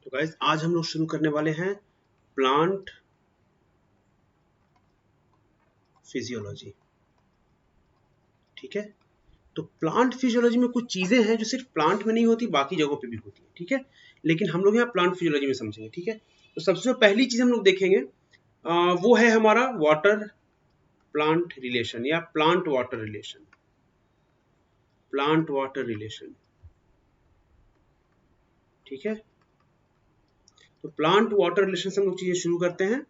तो गाइस आज हम लोग शुरू करने वाले हैं प्लांट फिजियोलॉजी। ठीक है, तो प्लांट फिजियोलॉजी में कुछ चीजें हैं जो सिर्फ प्लांट में नहीं होती, बाकी जगहों पे भी होती है। ठीक है, लेकिन हम लोग यहाँ प्लांट फिजियोलॉजी में समझेंगे। ठीक है, तो सबसे पहली चीज हम लोग देखेंगे वो है हमारा वाटर प्लांट रिलेशन या plant water relation. Plant water relation, ठीक है, तो प्लांट वाटर रिलेशन से हम लोग चीजें शुरू करते हैं।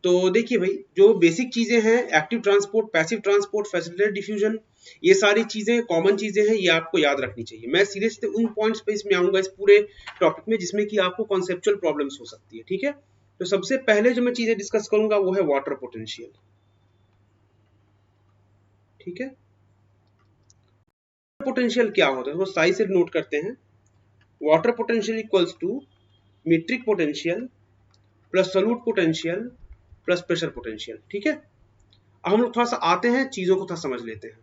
तो देखिए भाई, जो बेसिक चीजें हैं, active transport, passive transport, facilitated diffusion, ये सारी चीजें कॉमन चीजें हैं, ये आपको याद रखनी चाहिए। मैं सीधे सीधे उन पॉइंट्स पे इसमें आऊंगा इस पूरे टॉपिक में जिसमें कि आपको कॉन्सेप्चुअल प्रॉब्लम्स हो सकती है। ठीक है, तो सबसे पहले जो मैं चीजें डिस्कस करूंगा वो है वाटर पोटेंशियल। ठीक है, पोटेंशियल क्या होता है वो साइज से नोट करते हैं। Water potential equals to matric potential plus solute potential plus pressure potential. ठीक है, अब हम लोग थोड़ा सा आते हैं, चीजों को थोड़ा समझ लेते हैं।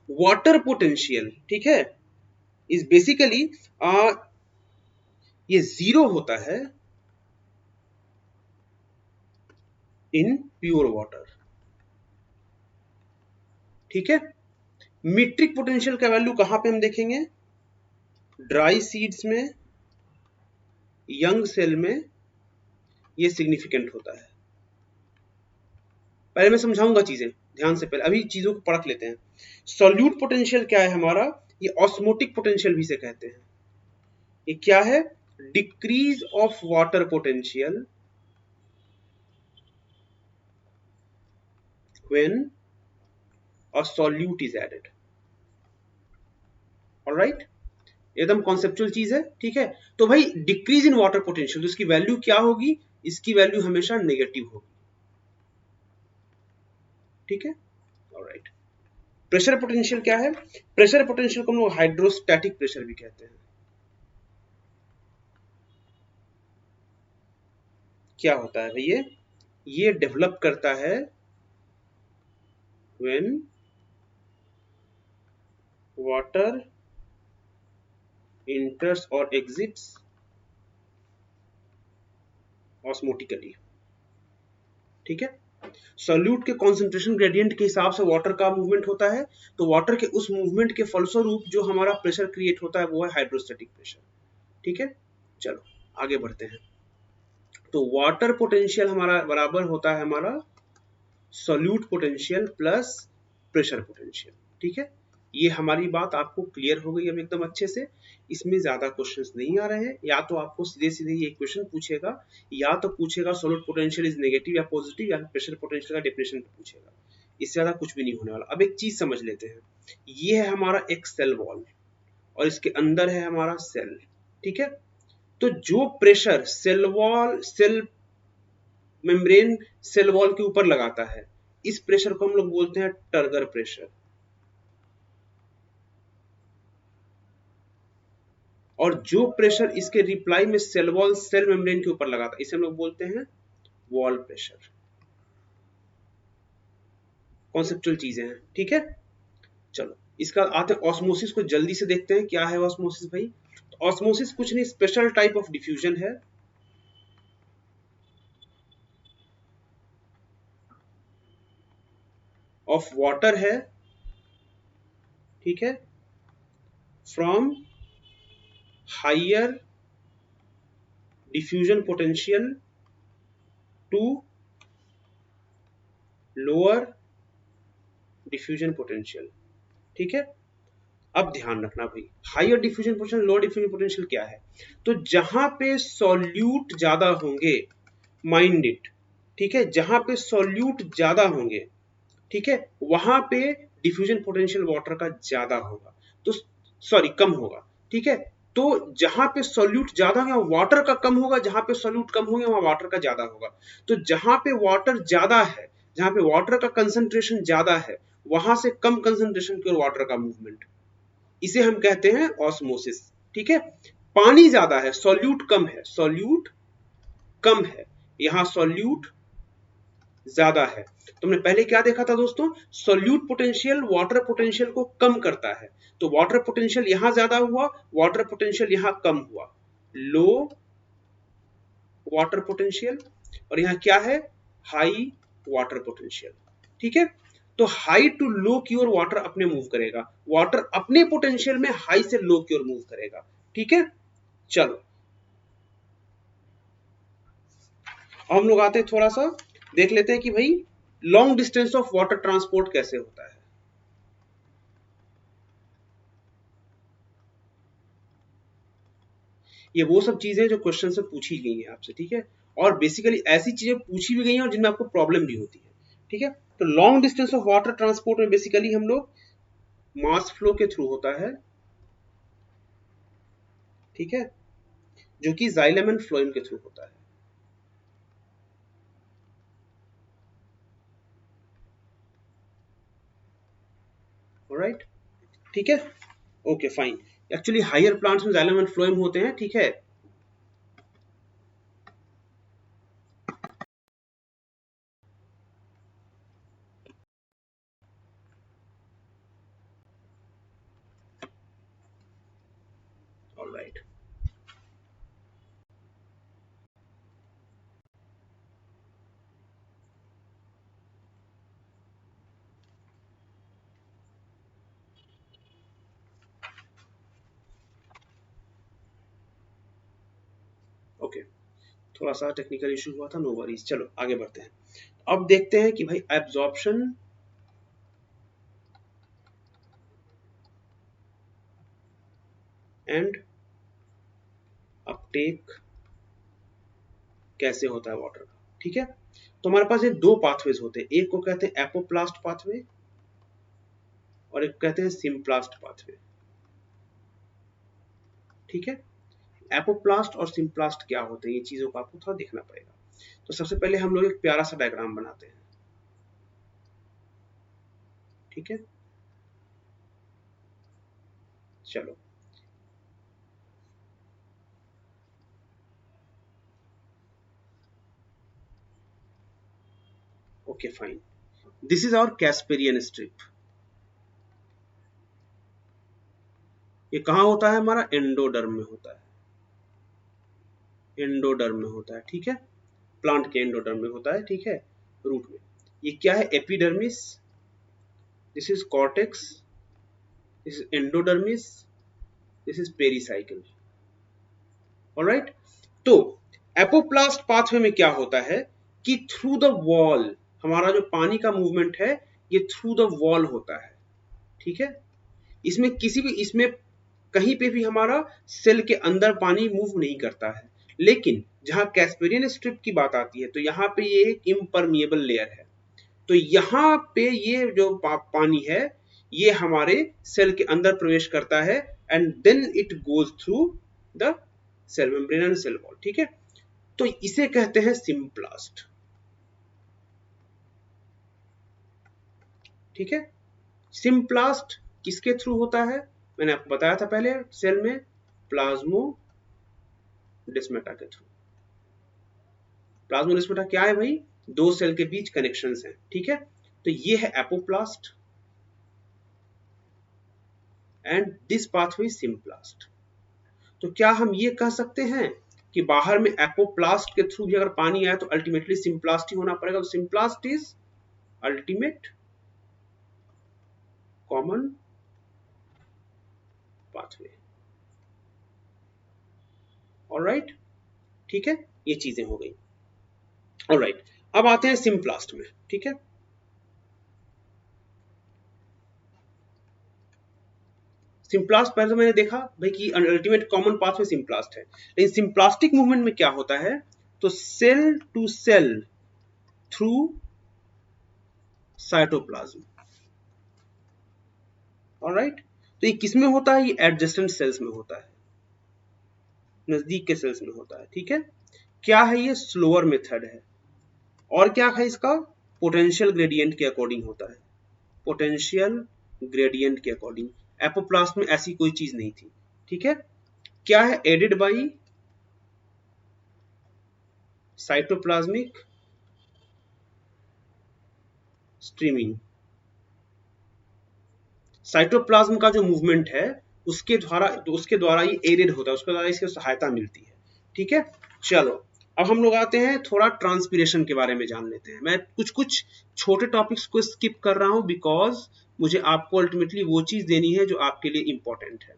वाटर पोटेंशियल, ठीक है, इज बेसिकली ये जीरो होता है इन प्योर वाटर। ठीक है, मीट्रिक पोटेंशियल का वैल्यू कहां पे हम देखेंगे? ड्राई सीड्स में, यंग सेल में ये सिग्निफिकेंट होता है। पहले मैं समझाऊंगा चीजें ध्यान से, पहले अभी चीजों को परख लेते हैं। सॉल्यूट पोटेंशियल क्या है हमारा? ये ऑस्मोटिक पोटेंशियल भी से कहते हैं। ये क्या है? Decrease of water potential when a solute is added. Alright, एकदम कॉन्सेप्चुअल चीज है। ठीक है, तो भाई डिक्रीज इन वाटर पोटेंशियल, तो इसकी वैल्यू क्या होगी? इसकी वैल्यू हमेशा नेगेटिव होगी। ठीक है, ऑलराइट। प्रेशर पोटेंशियल क्या है? प्रेशर पोटेंशियल को हम लोग हाइड्रोस्टैटिक प्रेशर भी कहते हैं। क्या होता है भैया? ये डेवलप करता है when water enters or exits osmotically। ठीक है, सॉल्यूट के कॉन्सेंट्रेशन ग्रेडियंट के हिसाब से वाटर का मूवमेंट होता है, तो वाटर के उस मूवमेंट के फलस्वरूप जो हमारा प्रेशर क्रिएट होता है वो है हाइड्रोस्टैटिक प्रेशर। ठीक है, चलो आगे बढ़ते हैं। तो वाटर पोटेंशियल हमारा बराबर होता है हमारा solute potential plus pressure potential. ठीक है, ये हमारी बात आपको क्लियर हो गई अब एकदम अच्छे से। इसमें ज्यादा क्वेश्चंस नहीं आ रहे हैं। या तो आपको सीधे सीधे ये क्वेश्चन पूछेगा, या तो पूछेगा सॉल्यूट पोटेंशियल इज नेगेटिव या पॉजिटिव, या प्रेशर पोटेंशियल का डेफिनेशन पूछेगा। इससे ज्यादा कुछ भी नहीं होने वाला। अब एक चीज समझ लेते हैं, ये है हमारा एक सेल वॉल और इसके अंदर है हमारा सेल। ठीक है, तो जो pressure cell wall, cell membrane cell wall के ऊपर लगाता है, इस प्रेशर को हम लोग बोलते हैं टर्गर प्रेशर। और जो प्रेशर इसके रिप्लाई में सेल वॉल, सेल मेम्ब्रेन के ऊपर लगाता है, इसे हम लोग बोलते हैं वॉल प्रेशर। कॉन्सेप्चुअल चीजें हैं। ठीक है, चलो इसका आते हैं ऑस्मोसिस को जल्दी से देखते हैं। क्या है ऑस्मोसिस भाई? तो ऑस्मोसिस कुछ नहीं, स्पेशल टाइप ऑफ डिफ्यूजन है ऑफ वाटर है। ठीक है, from higher diffusion potential to lower diffusion potential. ठीक है, अब ध्यान रखना भाई, higher diffusion potential, lower diffusion potential क्या है? तो जहां पे सॉल्यूट ज्यादा होंगे, माइंड इट, ठीक है, जहां पे सॉल्यूट ज्यादा होंगे, ठीक है, वहां पे डिफ्यूजन पोटेंशियल वाटर का ज्यादा होगा, तो सॉरी कम होगा। ठीक है, तो जहां पे सॉल्यूट ज्यादा होगा वाटर का कम होगा, जहां पे सॉल्यूट कम होंगे वहां वाटर का ज्यादा होगा। तो जहां पे वाटर ज्यादा है, जहां पे वाटर का कंसंट्रेशन ज्यादा है, वहां से कम कंसंट्रेशन की ओर वाटर का मूवमेंट, इसे हम कहते हैं ऑस्मोसिस। ठीक है, पानी ज्यादा है, सॉल्यूट कम है, सॉल्यूट कम है, यहां सॉल्यूट ज्यादा है। तुमने पहले क्या देखा था दोस्तों? सॉल्यूट पोटेंशियल वाटर पोटेंशियल को कम करता है, तो वाटर पोटेंशियल यहां ज्यादा हुआ, वाटर पोटेंशियल यहां कम हुआ। लो वाटर पोटेंशियल, और यहाँ क्या है, हाई वाटर पोटेंशियल। ठीक है, तो हाई टू लो की ओर वाटर अपने मूव करेगा, वाटर अपने पोटेंशियल में हाई से लो की ओर मूव करेगा। ठीक है, चलो हम लोग आते हैं, थोड़ा सा देख लेते हैं कि भाई long distance of water transport कैसे होता है। ये वो सब चीजें जो क्वेश्चन से पूछी गई हैं आपसे। ठीक है, और बेसिकली ऐसी चीजें पूछी भी गई हैं और जिनमें आपको प्रॉब्लम भी होती है। ठीक है, तो long distance of water transport में बेसिकली हम लोग मास फ्लो के थ्रू होता है। ठीक है, जो कि जाइलम एंड फ्लोएम के थ्रू होता है। ऑलराइट, ठीक है, okay fine. Actually higher plants में जाइलम एंड फ्लोएम होते हैं। ठीक है, ऑलराइट, ओके, थोड़ा सा टेक्निकल इशू हुआ था, नो वरीज। चलो आगे बढ़ते हैं। अब देखते हैं कि भाई एब्जॉर्प्शन एंड अपटेक कैसे होता है वाटर का। ठीक है, तो हमारे पास ये दो पाथवेज होते हैं, एक को कहते हैं एपोप्लास्ट पाथवे और एक कहते हैं सिम्प्लास्ट पाथवे। ठीक है, एपोप्लास्ट और सिम्प्लास्ट क्या होते हैं, ये चीजों को आपको थोड़ा देखना पड़ेगा। तो सबसे पहले हम लोग एक प्यारा सा डायग्राम बनाते हैं। ठीक है, चलो okay fine, this is our Casparian strip. ये कहाँ होता है, हमारा एंडोडर्म में होता है, एंडोडर्म में होता है। ठीक है, प्लांट के एंडोडर्म में होता है। ठीक है, रूट में। ये क्या है, epidermis, this is cortex, this is endodermis, this is pericycle. Alright, तो एपोप्लास्ट पाथवे में क्या होता है कि थ्रू द वॉल, हमारा जो पानी का मूवमेंट है ये थ्रू द वॉल होता है। ठीक है, इसमें किसी भी, इसमें कहीं पे भी हमारा सेल के अंदर पानी मूव नहीं करता है। लेकिन जहां कैस्पेरियन स्ट्रिप की बात आती है तो यहाँ पे ये एक इम्परमिएबल लेयर है। तो यहाँ पे ये जो पानी है ये हमारे सेल के अंदर प्रवेश करता है and then it goes through the cell membrane and cell wall. ठीक है, तो इसे कहते हैं सिम्प्लास्ट। ठीक है, सिम्प्लास्ट किसके थ्रू होता है, मैंने आपको बताया था पहले, सेल में प्लाज्मोडेस्माटा के थ्रू। प्लाज्मोडेस्माटा क्या है भाई, दो सेल के बीच कनेक्शंस हैं। ठीक है, तो ये है apoplast and this pathway symplast. तो क्या हम ये कह सकते हैं कि बाहर में एपोप्लास्ट के थ्रू भी अगर पानी आए तो अल्टीमेटली सिम्प्लास्ट ही होना पड़ेगा, तो symplast is ultimate common pathway. Alright, ठीक है, ये चीजें हो गई। ऑलराइट, अब आते हैं सिम्प्लास्ट में। ठीक है, सिम्प्लास्ट पहले तो मैंने देखा भाई कि अल्टीमेट कॉमन पाथवे सिम्प्लास्ट है, लेकिन सिम्प्लास्टिक मूवमेंट में क्या होता है, तो cell to cell through cytoplasm. Alright, तो ये किस में होता है, ये एडजेसेंट सेल्स में होता है, नजदीक के सेल्स में होता है। ठीक है, क्या है, ये स्लोअर मेथड है। और क्या है इसका, पोटेंशियल ग्रेडियंट के अकॉर्डिंग होता है, पोटेंशियल ग्रेडियंट के अकॉर्डिंग। एपोप्लास्ट में ऐसी कोई चीज नहीं थी। ठीक है, क्या है, aided by cytoplasmic streaming. Cytoplasm का जो मूवमेंट है उसके द्वारा ये एडेड होता है, उसके द्वारा इसकी सहायता मिलती है। ठीक है, चलो अब हम लोग आते हैं थोड़ा ट्रांसपीरेशन के बारे में जान लेते हैं। मैं कुछ कुछ छोटे टॉपिक्स को स्किप कर रहा हूं बिकॉज मुझे आपको अल्टीमेटली वो चीज देनी है जो आपके लिए इंपॉर्टेंट है।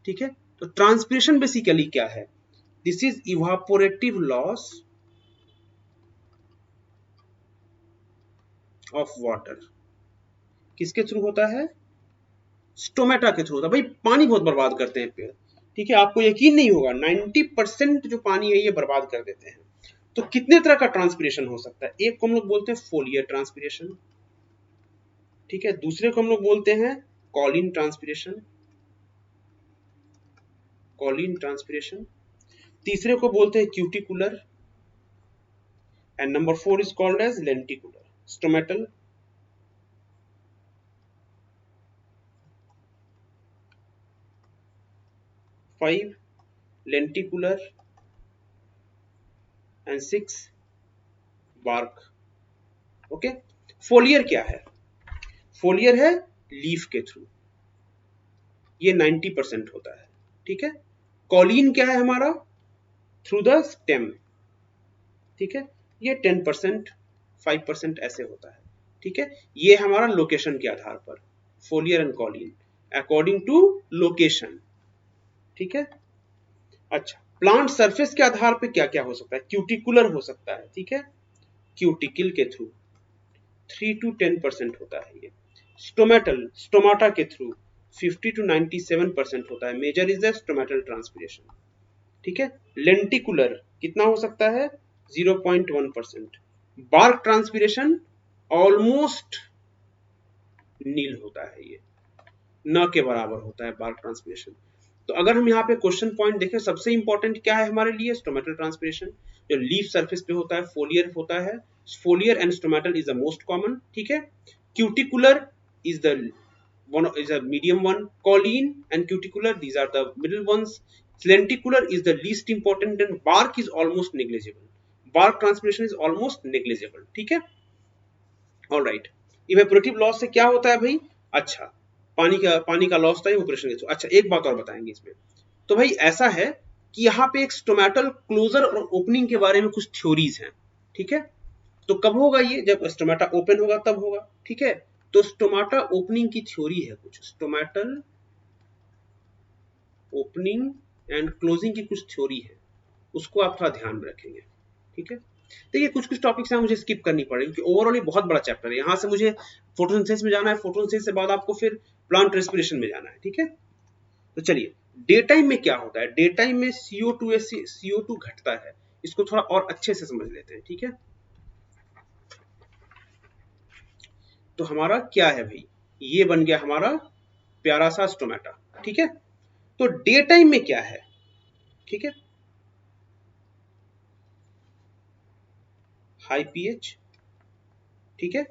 ठीक है, तो ट्रांसपीरेशन बेसिकली क्या है? This is evaporative loss of water. किसके थ्रू होता है? स्टोमेटा के थ्रू होता है। भाई पानी बहुत बर्बाद करते हैं पेड़। ठीक है, आपको यकीन नहीं होगा 90% जो पानी है ये बर्बाद कर देते हैं। तो कितने तरह का ट्रांसपीरेशन हो सकता है? एक को हम लोग बोलते हैं फोलियर ट्रांसपीरेशन। ठीक है, दूसरे को हम लोग बोलते हैं कॉलिन ट्रांसपीरेशन, कॉलिन ट्रांसपीरेशन। तीसरे को बोलते हैं cuticular, and number 4 is called as lenticular, stomatal. Five lenticular and 6 bark. Okay, foliar क्या है? फोलियर है लीफ के थ्रू, ये 90% होता है। ठीक है, कॉलिन क्या है हमारा? Through the stem. ठीक है, ये 10% 5% ऐसे होता है। ठीक है, ये हमारा लोकेशन के आधार पर, foliar and cauline according to location. ठीक है, अच्छा प्लांट सरफेस के आधार पे क्या क्या हो सकता है? क्यूटिकुलर हो सकता है। ठीक है, क्यूटिकल के थ्रू 3 to 10% होता है ये। स्टोमेटल, स्टोमाटा के थ्रू 50 to 97% होता है। Major is the stomatal transpiration. ठीक है, लेंटिकुलर कितना हो सकता है? 0.1%। बार्क ट्रांसपीरेशन ऑलमोस्ट नील होता है, ये न के बराबर होता है बार्क ट्रांसपीरेशन। तो अगर हम यहाँ पे क्वेश्चन पॉइंट देखें, सबसे इंपॉर्टेंट क्या है हमारे लिए? स्टोमेटल ट्रांसपीरेशन, जो लीफ सरफेस पे होता है, फोलियर होता है। फोलियर and stomatal is the most common. ठीक है, cuticular is the one is a medium one, colline and cuticular, these are the middle ones. Lenticular is the least important and bark is almost negligible. Bark transpiration is almost negligible. ठीक है, all right. Evaporative loss से क्या होता है भाई? अच्छा, पानी का लॉस था इवेपोरेशन के थ्रू। अच्छा एक बात और बताएंगे इसमें। तो भाई ऐसा है कि यहाँ पे एक स्टोमेटल क्लोजर और ओपनिंग के बारे में कुछ थ्योरीज हैं। ठीक है, तो कब होगा ये? जब स्टोमेटा ओपन होगा तब होगा। ठीक है, तो स्टोमाटा ओपनिंग की थ्योरी है कुछ, स्टोमेटल ओपनिंग एंड क्लोजिंग की कुछ थ्योरी है, उसको आप थोड़ा ध्यान में रखेंगे। ठीक है, देखिए कुछ कुछ टॉपिक्स हैं मुझे स्किप करनी पड़ेगी क्योंकि ओवरऑल ये बहुत बड़ा चैप्टर है। यहाँ से मुझे फोटोसिंथेसिस में जाना है, फोटोसिंथेसिस से बाद आपको फिर प्लांट रेस्पिरेशन में जाना है। ठीक है, तो चलिए डे टाइम में क्या होता है? डे टाइम में CO2 घटता है, इसको थोड़ा और अच्छे से समझ लेते हैं। ठीक है, तो हमारा क्या है भाई? ये बन गया हमारा प्यारा सा स्टोमेटा। ठीक है, तो डे टाइम में क्या है? ठीक है, हाई पीएच। ठीक है,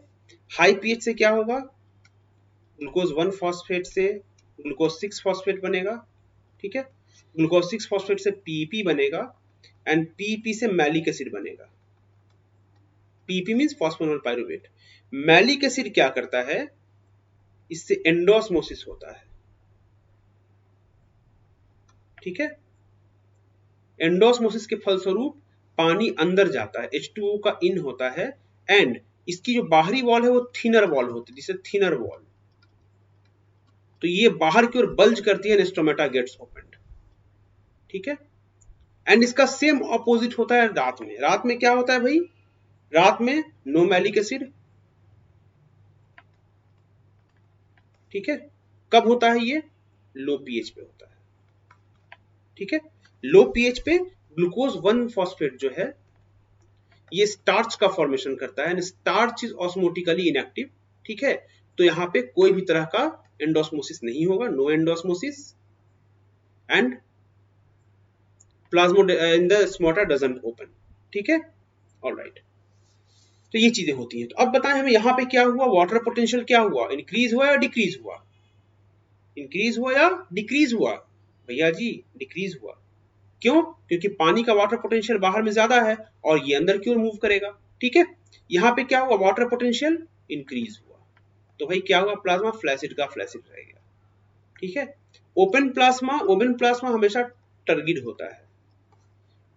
हाई पीएच से क्या होगा? ग्लूकोज 1 फॉस्फेट से ग्लूकोज 6 फॉस्फेट बनेगा। ठीक है, ग्लूकोज 6 फॉस्फेट से पीपी बनेगा एंड पीपी से मैलिक एसिड बनेगा। PP means phosphoenol pyruvate. Malic acid क्या करता है? इससे एंडोस्मोसिस होता है। ठीक है, एंडोस्मोसिस के फलस्वरूप पानी अंदर जाता है, H2O का इन होता है एंड इसकी जो बाहरी वॉल है वो थिनर वॉल होती है, जिसे थिनर वॉल। तो ये बाहर की ओर बल्ज करती है, स्टोमेटा गेट्स ओपन्ड। ठीक है, एंड इसका सेम ऑपोजिट होता है रात में। रात में क्या होता है भाई? रात में नो मैलिक एसिड। ठीक है, कब होता है ये? लो पीएच पे होता है। ठीक है, लो पीएच पे ग्लूकोज 1 फॉस्फेट जो है ये स्टार्च का फॉर्मेशन करता है and starch is osmotically inactive. ठीक है, तो यहां पे कोई भी तरह का एंडोस्मोसिस नहीं होगा, no endosmosis and plasmo in the stomata doesn't open. ठीक है, ऑलराइट, तो ये चीजें होती हैं। तो अब बताएं हमें यहाँ पे क्या हुआ? वाटर पोटेंशियल क्या हुआ? इंक्रीज हुआ या डिक्रीज हुआ? इंक्रीज हुआ या डिक्रीज हुआ? भैया जी डिक्रीज हुआ। क्यों? क्योंकि पानी का वाटर पोटेंशियल बाहर में ज्यादा है और ये अंदर की ओर मूव करेगा। ठीक है, यहाँ पे क्या हुआ? वाटर पोटेंशियल इंक्रीज हुआ, तो भाई क्या हुआ? प्लाज्मा फ्लैसिड का फ्लैसिड रह गया। ठीक है, ओपन प्लाज्मा हमेशा टर्गिड होता है,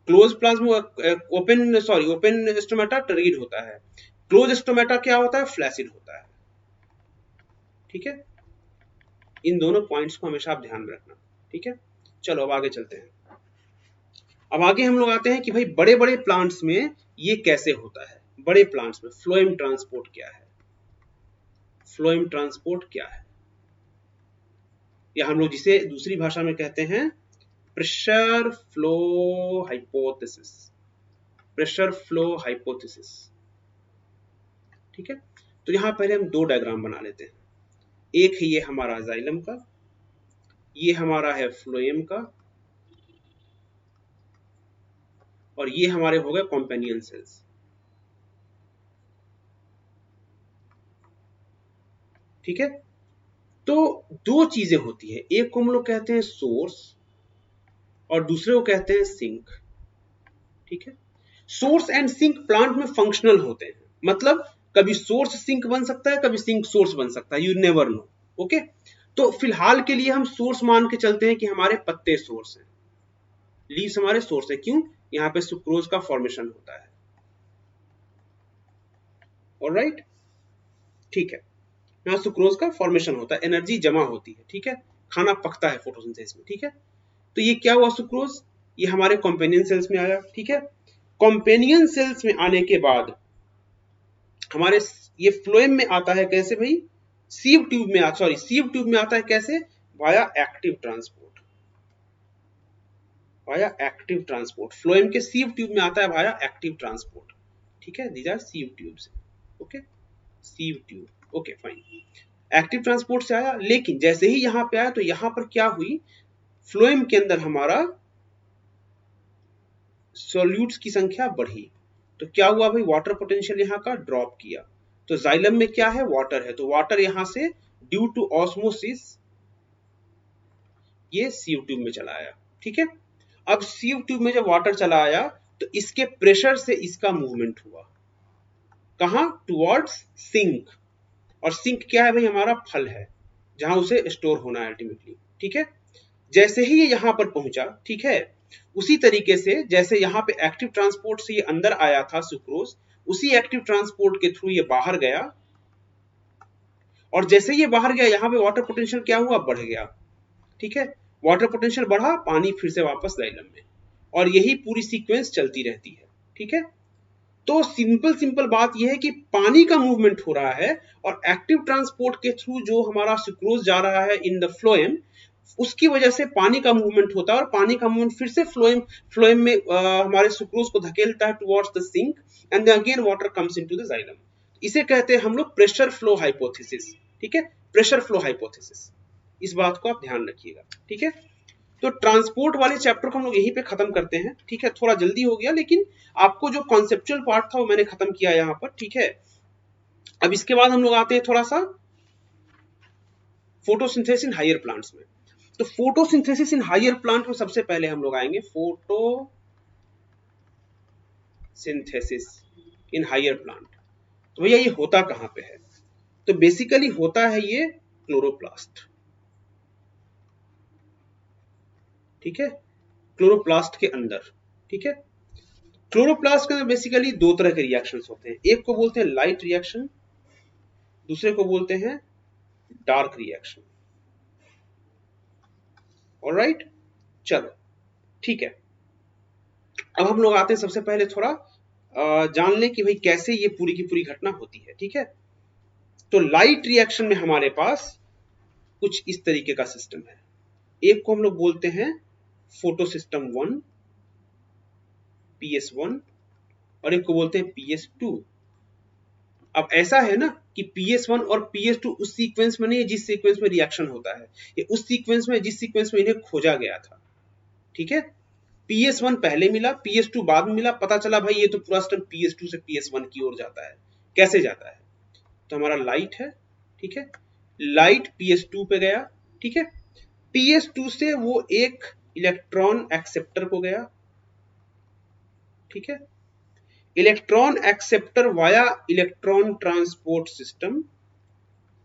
क्लोज प्लाज्मा ओपन स्टोमेटा टर्गिड होता है, क्लोज स्टोमेटा क्या होता है, फ्लैसिड होता है। ठीक है, इन दोनों पॉइंट्स को हमेशा आप ध्यान में रखना। ठीक है, चलो अब आगे चलते हैं। अब आगे हम लोग आते हैं कि भाई बड़े बड़े प्लांट्स में ये कैसे होता है। बड़े प्लांट्स में फ्लोएम ट्रांसपोर्ट क्या है, फ्लोएम ट्रांसपोर्ट क्या है, या हम लोग जिसे दूसरी भाषा में कहते हैं pressure flow hypothesis, pressure flow hypothesis. ठीक है, तो यहां पहले हम दो डायग्राम बना लेते हैं। एक है ये हमारा जाइलम का, ये हमारा है फ्लोएम का, और ये हमारे हो गए कॉम्पेनियन सेल्स। ठीक है, तो दो चीजें होती है, एक को हम लोग कहते हैं सोर्स और दूसरे को कहते हैं सिंक। ठीक है, सोर्स एंड सिंक प्लांट में फंक्शनल होते हैं, मतलब कभी सोर्स सिंक बन सकता है, कभी सिंक सोर्स बन सकता है, यू नेवर नो। ओके, तो फिलहाल के लिए हम सोर्स मान के चलते हैं कि हमारे पत्ते सोर्स हैं, लीव्स हमारे सोर्स है। क्यों, यहाँ पे सुक्रोज का फॉर्मेशन होता है। ऑलराइट, ठीक है, यहाँ सुक्रोज का फॉर्मेशन होता है, एनर्जी जमा होती है। ठीक है, खाना पकता है फोटोसिंथेसिस में। ठीक है, तो ये क्या हुआ, सुक्रोज, ये हमारे कॉम्पेनियन सेल्स में आया। ठीक है, कॉम्पेनियन सेल्स में आने के बाद हमारे ये फ्लोएम में आता है कैसे भाई, सीव ट्यूब में सीव ट्यूब में आता है कैसे, via active transport, via active transport. Phloem के सीव ट्यूब में आता है वाया एक्टिव ट्रांसपोर्ट। ठीक है, these are sieve tubes. Okay, sieve tube, okay fine, active transport से आया। लेकिन जैसे ही यहां पे आया तो यहां पर क्या हुई, फ्लोएम के अंदर हमारा सॉल्यूट्स की संख्या बढ़ी, तो क्या हुआ भाई, वाटर पोटेंशियल यहाँ का ड्रॉप किया। तो जाइलम में क्या है, वाटर है, तो वाटर यहां से ड्यू टू ऑस्मोसिस ये सीव ट्यूब में चला आया। ठीक है, अब सीव ट्यूब में जब वाटर चला आया तो इसके प्रेशर से इसका मूवमेंट हुआ कहां, टुवर्ड्स सिंक। और सिंक क्या है भाई, हमारा फल है जहां उसे स्टोर होना है अल्टीमेटली। ठीक है, जैसे ही ये यहां पर पहुंचा, ठीक है, उसी तरीके से जैसे यहां पे एक्टिव ट्रांसपोर्ट से ये अंदर आया था सुक्रोज, उसी एक्टिव ट्रांसपोर्ट के थ्रू ये बाहर गया, और जैसे ये बाहर गया यहां पे वाटर पोटेंशियल क्या हुआ, बढ़ गया। ठीक है, वाटर पोटेंशियल बढ़ा, पानी फिर से वापस जाइलम में, और यही पूरी सीक्वेंस चलती रहती है। ठीक है, तो सिंपल बात यह है कि पानी का मूवमेंट हो रहा है और एक्टिव ट्रांसपोर्ट के थ्रू जो हमारा सुक्रोज जा रहा है इन द फ्लोएम, उसकी वजह से पानी का मूवमेंट होता है, और पानी का मूवमेंट फिर से फ्लोएम में हमारे सुक्रोज को धकेलता है towards the sink, and then again water comes into the xylem. इसे कहते हैं हम लोग प्रेशर फ्लो हाइपोथेसिस। ठीक है, प्रेशर फ्लो हाइपोथेसिस, इस बात को आप ध्यान रखिएगा। ठीक है, तो ट्रांसपोर्ट वाले चैप्टर को हम लोग यहीं पे खत्म करते हैं। ठीक है, थोड़ा जल्दी हो गया, लेकिन आपको जो कॉन्सेप्चुअल पार्ट था वो मैंने खत्म किया यहाँ पर। ठीक है, अब इसके बाद हम लोग आते हैं थोड़ा सा फोटोसिंथेसिस इन हायर प्लांट्स में। तो फोटोसिंथेसिस इन हायर प्लांट में सबसे पहले हम लोग आएंगे फोटोसिंथेसिस इन हायर प्लांट। तो भैया ये होता कहां पे है, तो बेसिकली होता है ये क्लोरोप्लास्ट। ठीक है, क्लोरोप्लास्ट के अंदर। ठीक है, क्लोरोप्लास्ट के अंदर बेसिकली दो तरह के रिएक्शंस होते हैं, एक को बोलते हैं लाइट रिएक्शन, दूसरे को बोलते हैं डार्क रिएक्शन। ऑलराइट, चलो ठीक है, अब हम लोग आते हैं सबसे पहले थोड़ा जान लें कि भाई कैसे ये पूरी की पूरी घटना होती है। ठीक है, तो लाइट रिएक्शन में हमारे पास कुछ इस तरीके का सिस्टम है, एक को हम लोग बोलते हैं फोटो सिस्टम 1 PS1, और एक को बोलते हैं PS2। अब ऐसा है ना कि PS1 और PS2 उस सीक्वेंस में नहीं है जिस सीक्वेंस में रिएक्शन होता है, ये उस सीक्वेंस में जिस सीक्वेंस में इन्हें खोजा गया था। ठीक है, PS1 पहले मिला, PS2 बाद में मिला, पता चला भाई ये तो पूरा सिस्टम PS2 से PS1 की ओर जाता है। कैसे जाता है, तो हमारा लाइट है। ठीक है, लाइट PS2 पे गया। ठीक है, PS2 से वो एक इलेक्ट्रॉन एक्सेप्टर को गया। ठीक है, electron acceptor via electron transport system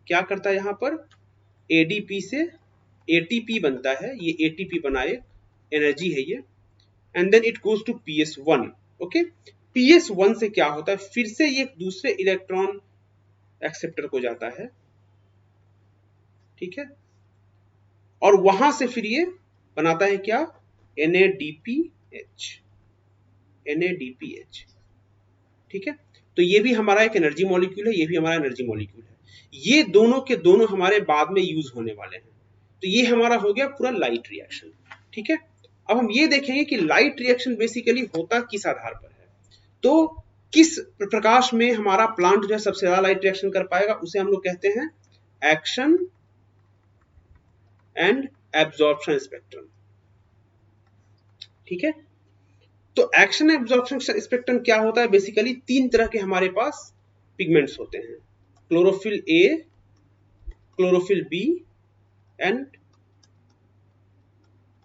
क्या करता है, यहां पर ADP से ATP बनता है, ये ATP बनाए, एनर्जी है ये, and then it goes to PS1। Okay, PS1 से क्या होता है, फिर से ये दूसरे इलेक्ट्रॉन एक्सेप्टर को जाता है, ठीक है, और वहां से फिर ये बनाता है क्या, NADPH, NADPH, ठीक है। तो ये भी हमारा एक एनर्जी मॉलिक्यूल है, ये भी हमारा एनर्जी मॉलिक्यूल है, ये दोनों के दोनों हमारे बाद में यूज होने वाले हैं। तो ये हमारा हो गया पूरा लाइट रिएक्शन, ठीक है। अब हम ये देखेंगे कि लाइट रिएक्शन बेसिकली होता किस आधार पर है, तो किस प्रकाश में हमारा प्लांट जो है सबसे ज्यादा लाइट रिएक्शन कर पाएगा, उसे हम लोग कहते हैं एक्शन एंड एब्जॉर्प्शन स्पेक्ट्रम, ठीक है। तो एक्शन एब्जॉर्प्शन स्पेक्ट्रम क्या होता है, बेसिकली तीन तरह के हमारे पास पिगमेंट्स होते हैं, chlorophyll A, chlorophyll B and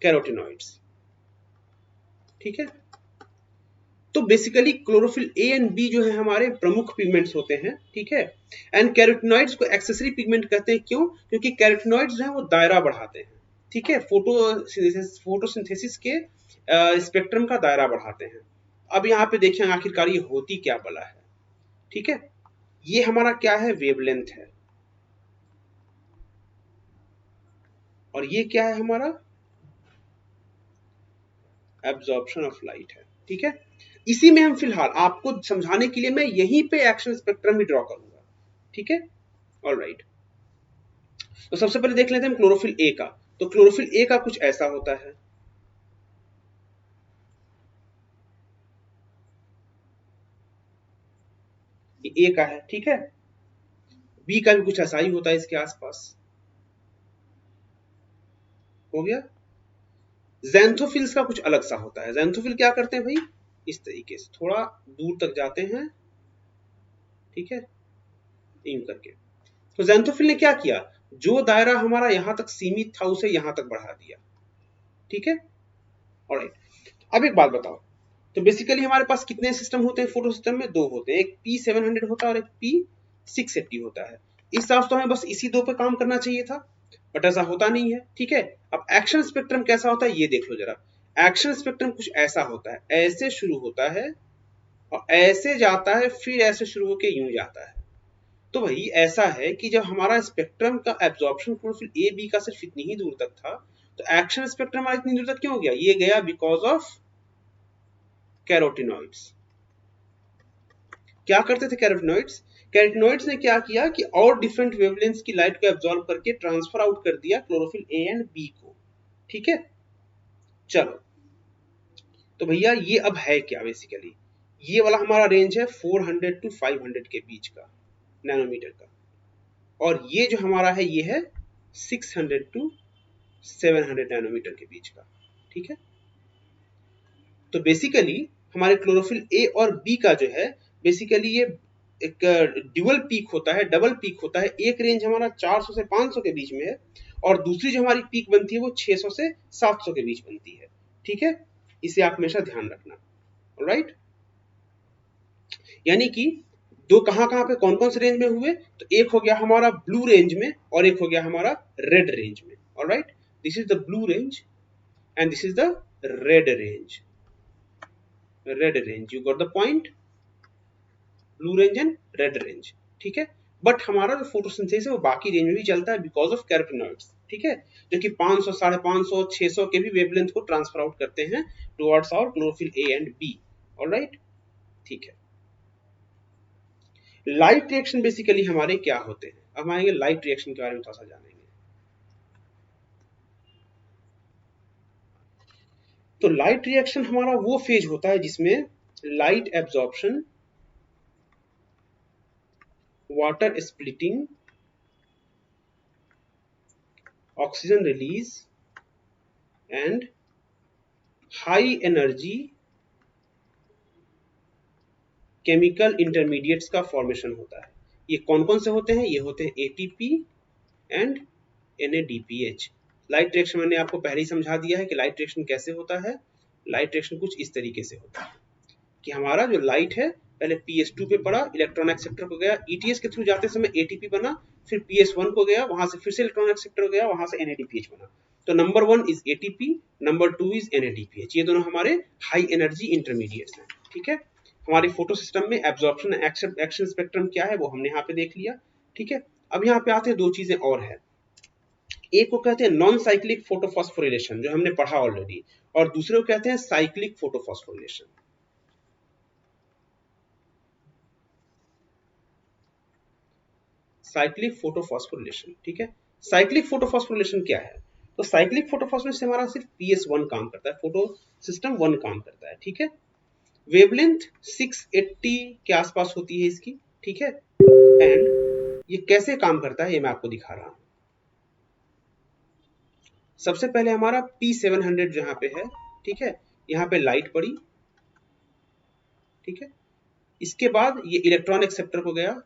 carotenoids, ठीक है। तो basically chlorophyll A and B जो है हमारे प्रमुख पिगमेंट्स होते हैं, ठीक है। एंड कैरोटिनॉइड्स को एक्सेसरी पिगमेंट कहते हैं, क्यों, क्योंकि कैरोटिनॉइड्स जो है वो दायरा बढ़ाते हैं, ठीक है, फोटोसिंथेसिस के स्पेक्ट्रम का दायरा बढ़ाते हैं। अब यहाँ पे देखिए आखिरकार ये होती क्या बला है, ठीक है। ये हमारा क्या है, वेवलेंथ है, और ये क्या है हमारा एब्जॉर्प्शन ऑफ लाइट है, ठीक है। इसी में हम फिलहाल आपको समझाने के लिए मैं यहीं पे एक्शन स्पेक्ट्रम भी ड्रॉ करूंगा, ठीक है, ऑलराइट। तो सबसे पहले देख लेते हैं हम क्लोरोफिल ए का। तो क्लोरोफिल ए का कुछ ऐसा होता है, ये ए का है, ठीक है। बी का भी कुछ ऐसा ही होता है इसके आसपास, हो गया। ज़ैंथोफिल्स का कुछ अलग सा होता है, ज़ैंथोफिल क्या करते हैं भाई, इस तरीके से थोड़ा दूर तक जाते हैं, ठीक है, यूं करके। तो ज़ैंथोफिल ने क्या किया, जो दायरा हमारा यहां तक सीमित था उसे यहां तक बढ़ा दिया, ठीक है, ऑलराइट। अब एक बात बताओ, तो बेसिकली हमारे पास कितने सिस्टम होते हैं फोटो सिस्टम में, दो होते हैं, एक P700 होता है और एक P680 होता है। इस हिसाब से हमें बस इसी दो पे काम करना चाहिए था, बट ऐसा होता नहीं है, ठीक है। अब एक्शन स्पेक्ट्रम कैसा होता है ये देख लो जरा। एक्शन स्पेक्ट्रम कुछ ऐसा होता है, ऐसे शुरू होता है और ऐसे जाता है, फिर ऐसे शुरू होकर यूं जाता है। तो भाई ऐसा है कि जब हमारा स्पेक्ट्रम का एब्जॉर्प्शन क्लोरोफिल ए बी का सिर्फ इतनी ही दूर तक था, तो एक्शन स्पेक्ट्रम हमारा इतनी दूर तक क्यों हो गया, ये गया बिकॉज ऑफ कैरोटिनॉइड्स। क्या करते थे कैरोटिनॉइड्स, कैरोटिनॉइड्स ने क्या किया कि और डिफरेंट वेवलेंथ्स की लाइट को एब्जॉर्ब करके ट्रांसफर आउट कर दिया क्लोरोफिल ए एंड बी को, ठीक है। चलो, तो भैया ये अब है क्या, बेसिकली ये वाला हमारा रेंज है 400 टू 500 के बीच का नैनोमीटर का, और ये जो हमारा है ये है 600 टू 700 नैनोमीटर के बीच का, ठीक है। तो बेसिकली हमारे क्लोरोफिल ए और बी का जो है बेसिकली ये एक ड्यूअल पीक होता है, डबल पीक होता है। एक रेंज हमारा 400 से 500 के बीच में है और दूसरी जो हमारी पीक बनती है वो 600 से 700 के बीच बनती है, ठीक है। इसे आप हमेशा ध्यान रखना, ऑलराइट। यानी कि दो कहां कहां पे कौन कौन से रेंज में हुए, तो एक हो गया हमारा ब्लू रेंज में और एक हो गया हमारा रेड रेंज में, alright. This is the blue range and this is the red range, red range, you got the point, blue range and red range, ठीक है। बट हमारा जो फोटोसिंथेसिस है वो बाकी रेंज में भी चलता है बिकॉज ऑफ कैरोटिनॉइड्स, ठीक है, जो कि 500, 550, 600 के भी वेवलेंथ को ट्रांसफर आउट करते हैं towards our chlorophyll A and B, alright, ठीक है। लाइट रिएक्शन बेसिकली हमारे क्या होते हैं, अब आएंगे लाइट रिएक्शन के बारे में थोड़ा सा जानेंगे। तो लाइट रिएक्शन हमारा वो फेज होता है जिसमें light absorption, water splitting, oxygen release and high energy chemical intermediates का फॉर्मेशन होता है। ये कौन कौन से होते हैं, ये होते हैं ATP and NADPH। Light reaction मैंने आपको पहले ही समझा दिया है कि लाइट रिएक्शन कैसे होता है। लाइट रिएक्शन कुछ इस तरीके से होता है कि हमारा जो लाइट है पहले PS2 पे पड़ा, इलेक्ट्रॉन एक्सेप्टर को गया, ETS के थ्रू जाते समय ATP बना, फिर PS1 को गया, वहां से फिर से इलेक्ट्रॉन एक्सेप्टर गया, वहां से NADPH बना। तो number 1 is ATP, number 2 is NADPH। ये दोनों हमारे हाई एनर्जी इंटरमीडिएट्स हैं। ठीक है, हमारे फोटो सिस्टम में एब्जॉर्प्शन एक्शन स्पेक्ट्रम क्या है वो हमने यहाँ पे देख लिया। ठीक है, अब यहाँ पे आते हैं, दो चीजें और है। एक को कहते हैं नॉन साइक्लिक फोटोफॉस्फोरिलेशन, जो हमने पढ़ा ऑलरेडी, और दूसरे को कहते हैं साइक्लिक फोटोफॉस्फोरिलेशन। साइक्लिक फोटोफॉस्फोरिलेशन, ठीक है। साइक्लिक फोटोफॉस्फोरिलेशन क्या है? तो साइक्लिक फोटोफॉस्फोरिलेशन से हमारा सिर्फ PS1 काम करता है, फोटो सिस्टम 1 काम करता है। ठीक है, वेवलेंथ 680 के आसपास होती है इसकी। ठीक है, एंड ये कैसे काम करता है ये मैं आपको दिखा रहा हूं। सबसे पहले हमारा P700 जहां पे है, ठीक है, यहां पे लाइट पड़ी। ठीक है, इसके बाद ये इलेक्ट्रॉन एक्सेप्टर को गया,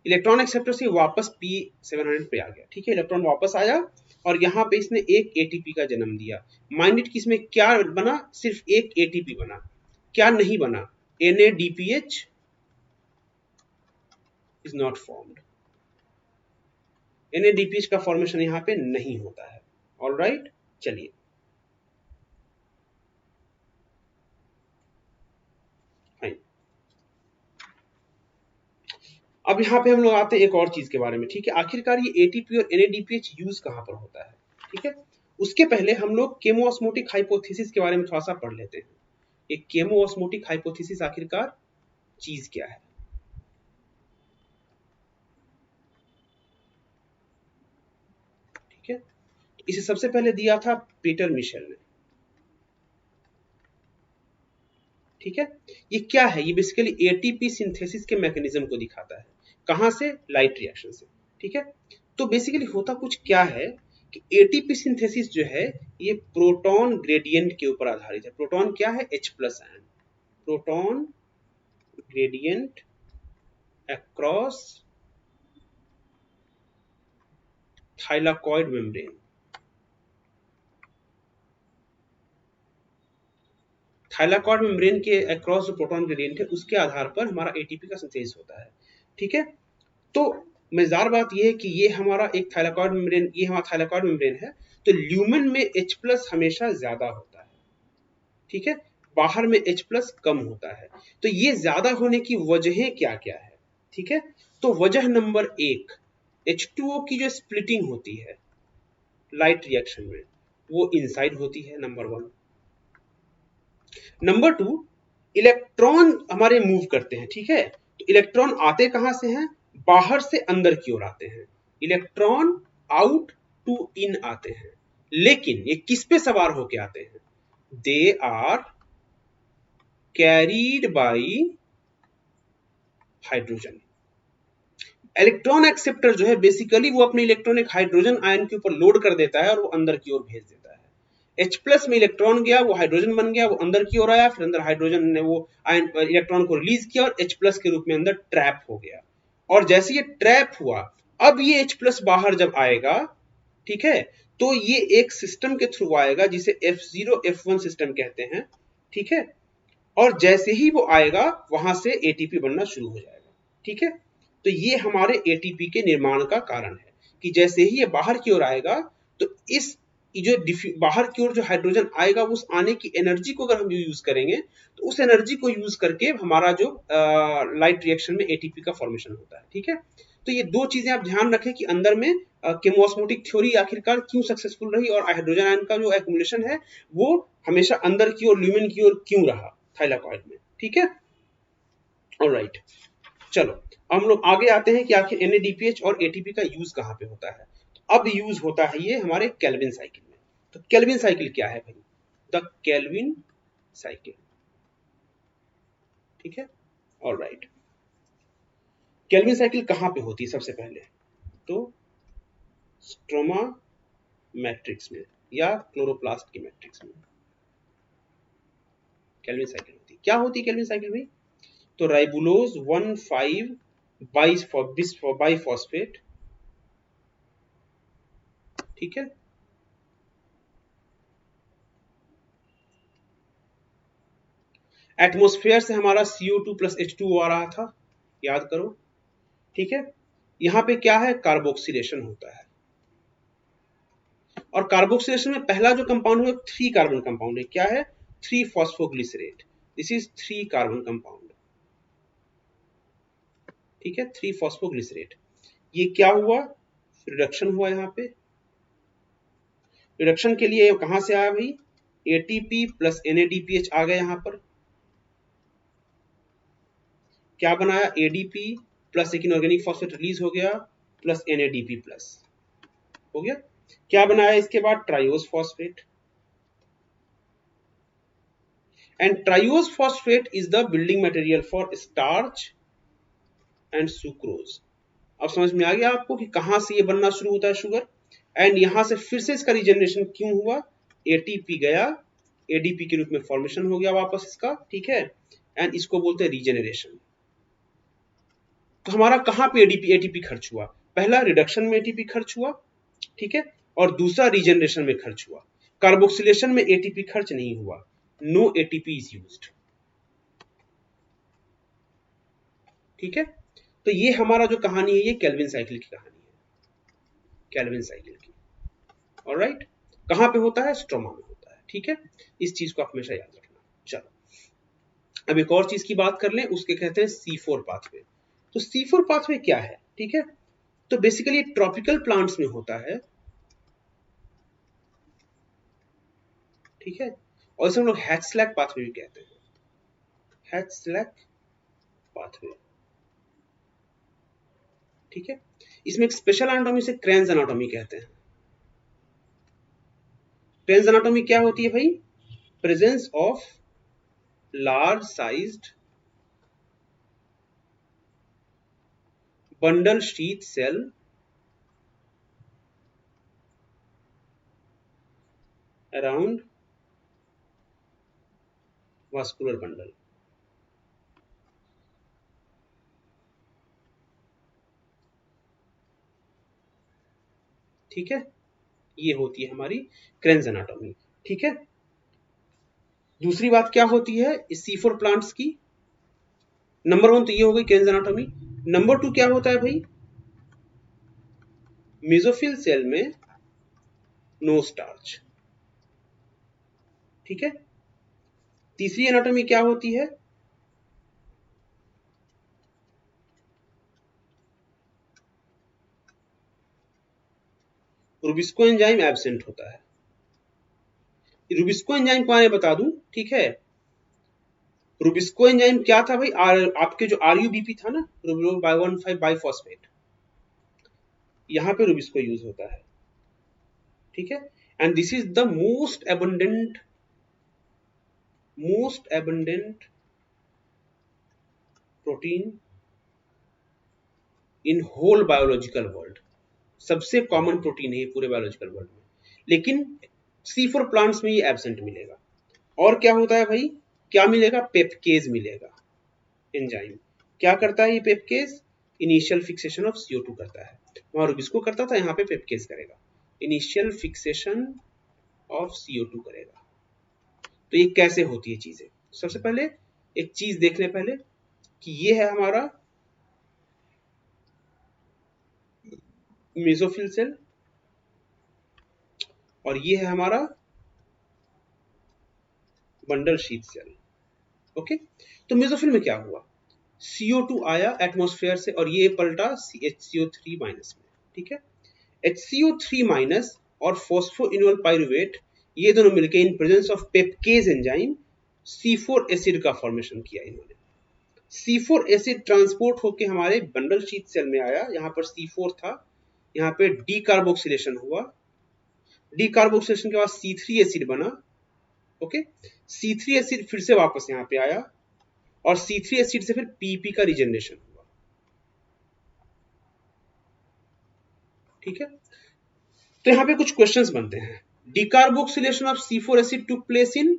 इलेक्ट्रॉन एक्सेप्टर से वापस P700 पे आ गया। ठीक है, इलेक्ट्रॉन वापस आया और यहाँ पे इसने एक ATP का जन्म दिया। माइंडेड कि इसमें क्या बना? सिर्फ एक ATP बना, क्या नहीं बना? NADPH is not formed. NADPH का फॉर्मेशन यहाँ पे नहीं होता है। ऑलराइट, चलिए फाइन। अब यहाँ पे हम लोग आते हैं एक और चीज के बारे में। ठीक है, आखिरकार ये ATP और NADPH यूज कहाँ पर होता है? ठीक है, उसके पहले हम लोग केमोऑस्मोटिक हाइपोथेसिस के बारे में थोड़ा सा पढ़ लेते हैं। एक केमोऑस्मोटिक हाइपोथेसिस आखिरकार चीज क्या है? ठीक है, इसे सबसे पहले दिया था पीटर मिशेल ने। ठीक है, ये क्या है? ये बेसिकली एटीपी सिंथेसिस के मैकेनिज्म को दिखाता है। कहां से? लाइट रिएक्शन से। ठीक है, तो बेसिकली होता कुछ क्या है कि एटीपी सिंथेसिस जो है ये प्रोटॉन ग्रेडियंट के ऊपर आधारित है। प्रोटॉन क्या है? H plus ion. Proton gradient across thylakoid membrane. Thylakoid membrane के अक्रॉस जो प्रोटॉन ग्रेडियंट है उसके आधार पर हमारा एटीपी का सिंथेसिस होता है। ठीक है, तो मजेदार बात यह है कि ये हमारा एक थाइलाकॉइड मेम्ब्रेन, ये हमारा थाइलाकॉइड मेम्ब्रेन है, तो ल्यूमेन में H प्लस हमेशा ज्यादा होता है। ठीक है, बाहर में H प्लस कम होता है। तो ये ज्यादा होने की वजहें क्या क्या है? ठीक है, तो वजह नंबर 1, H2O की जो स्प्लिटिंग होती है लाइट रिएक्शन में वो इनसाइड होती है, नंबर 1। नंबर 2, इलेक्ट्रॉन हमारे मूव करते हैं। ठीक है, तो इलेक्ट्रॉन आते कहां से हैं? बाहर से अंदर की ओर आते हैं। इलेक्ट्रॉन आउट टू इन आते हैं, लेकिन ये किस पे सवार होके आते हैं? They are carried by hydrogen. Electron acceptor जो है बेसिकली वो अपने इलेक्ट्रॉन एक हाइड्रोजन आयन के ऊपर लोड कर देता है और वो अंदर की ओर भेज देता है। H प्लस में इलेक्ट्रॉन गया, वो हाइड्रोजन बन गया, वो अंदर की ओर आया, फिर अंदर हाइड्रोजन ने वो आयन इलेक्ट्रॉन को रिलीज किया और H प्लस के रूप में अंदर ट्रैप हो गया। और जैसे ये ट्रैप हुआ, अब ये H प्लस बाहर जब आएगा, ठीक है, तो ये एक सिस्टम के थ्रू आएगा जिसे F0 F1 सिस्टम कहते हैं। ठीक है, और जैसे ही वो आएगा वहां से एटीपी बनना शुरू हो जाएगा। ठीक है, तो ये हमारे एटीपी के निर्माण का कारण है कि जैसे ही ये बाहर की ओर आएगा, तो इस जो बाहर की ओर जो हाइड्रोजन आएगा उस आने की एनर्जी को अगर हम यूज करेंगे तो उस एनर्जी को यूज करके हमारा जो लाइट रिएक्शन में एटीपी का फॉर्मेशन होता है। ठीक है, तो ये दो चीजें आप ध्यान रखें कि अंदर में केमोस्मोटिक थ्योरी आखिरकार क्यों सक्सेसफुल रही और हाइड्रोजन आयन का जो एक्युमुलेशन है वो हमेशा अंदर की ओर ल्यूमेन की ओर क्यों रहा थाइलाकॉइड में। ठीक है, ऑलराइट, चलो हम लोग आगे आते हैं कि आखिर NADPH और ATP का यूज कहां पे होता है। तो अब यूज होता है ये हमारे केल्विन साइकिल में। तो केल्विन साइकिल क्या है भाई? The Calvin cycle. ठीक है, ऑलराइट, केल्विन साइकिल कहां पे होती है? सबसे पहले तो स्ट्रोमा मैट्रिक्स में या क्लोरोप्लास्ट की मैट्रिक्स में केल्विन साइकिल होती है। क्या होती है केल्विन साइकिल में? तो राइबुलोज 1,5 बाइफॉस्फेट। ठीक है, एटमॉस्फेयर से हमारा CO2 प्लस H2O आ रहा था, याद करो। ठीक है, यहाँ पे क्या है, कार्बोक्सिलेशन होता है, और कार्बोक्सिलेशन में पहला जो कंपाउंड है 3 कार्बन कंपाउंड है, क्या है, 3 phosphoglycerate, this is 3 carbon compound, ठीक है, 3 फॉस्फोग्लिसरेट। ये क्या हुआ, रिडक्शन हुआ, यहाँ पे रिडक्शन के लिए कहां से आया भाई, एटीपी प्लस NADPH आ गया, यहाँ पर क्या बनाया, एडीपी प्लस एक इनऑर्गेनिक फॉस्फेट रिलीज हो गया, प्लस NADP प्लस हो गया, क्या बनाया इसके बाद, triose phosphate, and triose phosphate is the building material for starch and sucrose. अब समझ में आ गया आपको कि कहां से ये बनना शुरू होता है शुगर, एंड यहां से फिर से इसका रिजेनरेशन क्यों हुआ, एटीपी गया, एडीपी के रूप में फॉर्मेशन हो गया वापस इसका, ठीक है, एंड इसको बोलते हैं रीजेनरेशन। तो हमारा कहां पे एटीपी खर्च हुआ, पहला रिडक्शन में एटीपी खर्च हुआ, ठीक है, और दूसरा रीजेनरेशन में खर्च हुआ। कार्बोक्सिलेशन में एटीपी खर्च नहीं हुआ, नो एटीपी इज यूज्ड, ठीक है। तो ये हमारा जो कहानी है, ये केल्विन साइकिल की कहानी है, केल्विन साइकिल की, ऑलराइट। कहां पे होता है, स्ट्रोमा में होता है, ठीक है, इस चीज को आप हमेशा याद रखना। चलो अब एक और चीज की बात कर लें, उसके कहते हैं C4 पाथवे। तो C4 पाथवे क्या है, ठीक है, तो बेसिकली ट्रॉपिकल प्लांट्स में होता है, ठीक है, और इसे हम लोग हैच-स्लैक पाथवे भी कहते हैं, हैच-स्लैक पाथवे, ठीक है। इसमें एक स्पेशल एनाटॉमी से क्रेन्स एनाटॉमी कहते हैं। क्रेन्स एनाटॉमी क्या होती है भाई, presence of large sized bundle sheath cell around vascular bundle, ठीक है, ये होती है हमारी क्रेन्स एनाटॉमी, ठीक है। दूसरी बात क्या होती है इस C4 प्लांट्स की, नंबर 1 तो ये हो गई क्रेन्स एनाटॉमी। नंबर 2 क्या होता है भाई, मेसोफिल सेल में नो स्टार्च, ठीक है। तीसरी एनाटॉमी क्या होती है, रूबिस्को एंजाइम एब्सेंट होता है। रूबिस्को एंजाइम को आने बता दूं, ठीक है, रूबिस्को एंजाइम क्या था भाई, आपके जो RUBP था ना, रूबिलो बाय 1,5 बाइफॉस्फेट, यहां पे रूबिस्को यूज होता है, ठीक है, and this is the most abundant protein in whole biological world, सबसे कॉमन प्रोटीन है ये पूरे बायोलॉजिकल वर्ल्ड में, लेकिन C4 प्लांट्स में ये एब्सेंट मिलेगा। और क्या होता है भाई, क्या मिलेगा, पेप्केज मिलेगा एंजाइम, क्या करता है ये पेप्केज, इनिशियल फिक्सेशन ऑफ CO2 करता है, वहां रूबिस्को करता था, यहाँ पे पेप्केज करेगा, इनिशियल फिक्सेशन ऑफ CO2 करेगा। तो ये कैसे होती है चीजें, सबसे पहले एक चीज देख लें पहले कि ये है हमारा मेसोफिल सेल, और ये है हमारा बंडल शीथ सेल, ओके। तो मेसोफिल में क्या हुआ, CO2 आया एटमॉस्फेयर से और ये पलटा HCO3 माइनस में, ठीक है, HCO3 माइनस और फॉस्फोइनोल पाइरुवेट, ये दोनों मिलकर in presence of PEPcase enzyme C4 acid का फॉर्मेशन किया इन्होंने। C4 एसिड ट्रांसपोर्ट होके हमारे बंडल शीथ सेल में आया, यहाँ पर C4 था, यहाँ पे डीकार्बोक्सिलेशन हुआ, डीकार्बोक्सिलेशन के बाद C3 एसिड बना, ओके, C3 एसिड फिर से वापस यहाँ पे आया और C3 एसिड से फिर PP का रिजेनरेशन हुआ, ठीक है। तो यहाँ पे कुछ क्वेश्चंस बनते हैं, decarboxylation of C4 acid took place in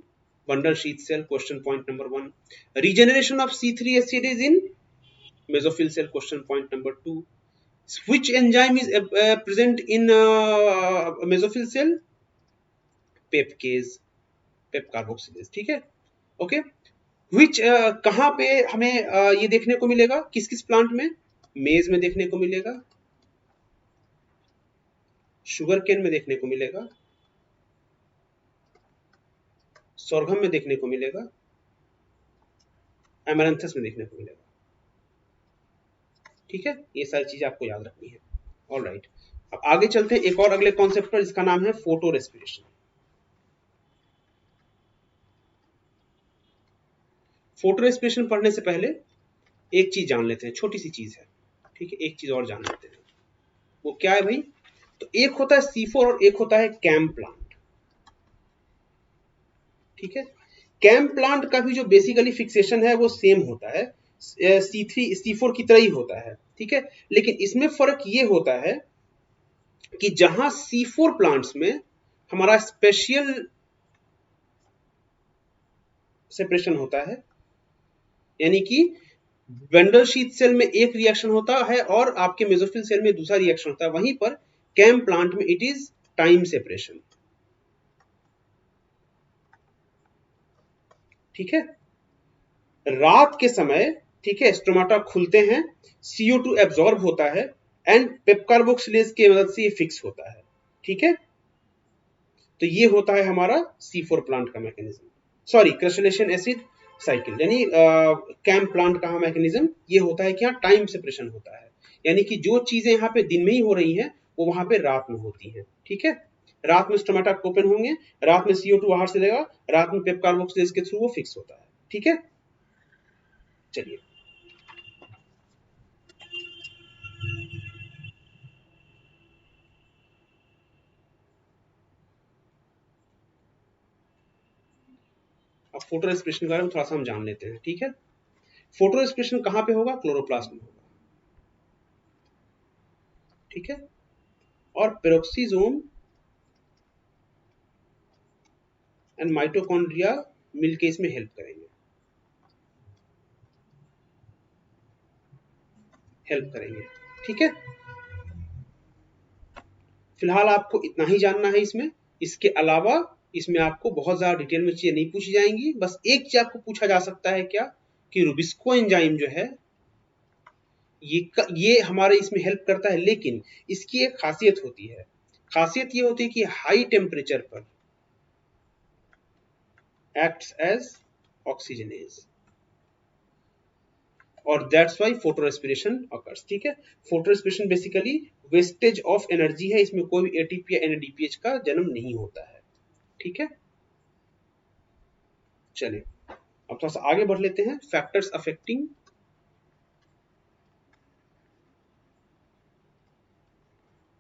bundle sheath cell, question point number 1, regeneration of C3 acid is in mesophyll cell, question point number 2, which enzyme is present in mesophil cell, PEPcase, PEP carboxylase, ठीक है, okay. which कहां पे हमें ये देखने को मिलेगा, किस किस प्लांट में, मेज में देखने को मिलेगा, शुगर केन में देखने को मिलेगा, सोरघम में देखने को मिलेगा, एमरंथस में देखने को मिलेगा। ठीक है, ये सारी चीजें आपको याद रखनी है। ऑलराइट, अब आगे चलते हैं एक और अगले कॉन्सेप्ट पर, जिसका नाम है फोटो रेस्पिरेशन। फोटो रेस्पिरेशन पढ़ने से पहले एक चीज जान लेते हैं, छोटी सी चीज है। ठीक है, एक चीज और जान लेते हैं, वो क्या है भाई? तो एक होता है C4 और एक होता है कैम प्लांट। ठीक है, कैम प्लांट का भी जो बेसिकली फिक्सेशन है वो सेम होता है, C4 की तरह ही होता है। ठीक है, लेकिन इसमें फर्क ये होता है कि जहां C4 प्लांट्स में हमारा स्पेशल सेपरेशन होता है, यानी कि वेंडल शीथ सेल में एक रिएक्शन होता है और आपके मेसोफिल सेल में दूसरा रिएक्शन होता है, वहीं पर कैम प्लांट में इट इज टाइम सेपरेशन। ठीक है, रात के समय, ठीक है, स्टोमाटा खुलते हैं, CO2 एब्जॉर्ब होता है एंड पेपकार्बोक्सिलेज की मदद से ये फिक्स होता है। ठीक है, तो ये होता है हमारा C4 प्लांट का मैकेनिज्म, सॉरी क्रस्टलेशन एसिड साइकिल, यानी कैम प्लांट का मैकेनिज्म ये होता है कि यहाँ टाइम सेपरेशन होता है, यानी कि जो चीजें यहाँ पे दिन में ही हो रही हैं वो वहां पे रात में होती हैं। ठीक है, रात में स्टोमाटा ओपन होंगे, रात में CO2 बाहर से देगा, रात में पेपकार्बोक्सिलेज के थ्रू वो फिक्स होता है। ठीक है, चलिए अब फोटो रेस्पिरेशन के बारे में थोड़ा सा हम जान लेते हैं। ठीक है, फोटो रेस्पिरेशन कहां पे होगा? क्लोरोप्लास्ट में होगा। ठीक है, और पेरोक्सीजोम एंड माइटोकॉन्ड्रिया मिलके इसमें हेल्प करेंगे, हेल्प करेंगे। ठीक है, फिलहाल आपको इतना ही जानना है इसमें, इसके अलावा इसमें आपको बहुत ज्यादा डिटेल में चीजें नहीं पूछी जाएंगी। बस एक चीज आपको पूछा जा सकता है, क्या कि रुबिस्को एंजाइम जो है ये हमारे इसमें हेल्प करता है, लेकिन इसकी एक खासियत होती है, खासियत ये होती है कि हाई टेम्परेचर पर एक्ट्स एज ऑक्सीजनेज, और that's why photo respiration occurs. ठीक है, photo respiration basically wastage of energy है, इसमें कोई भी एटीपी या एनएडीपीएच का जन्म नहीं होता है। ठीक है, चलिए अब थोड़ा सा आगे बढ़ लेते हैं, फैक्टर्स अफेक्टिंग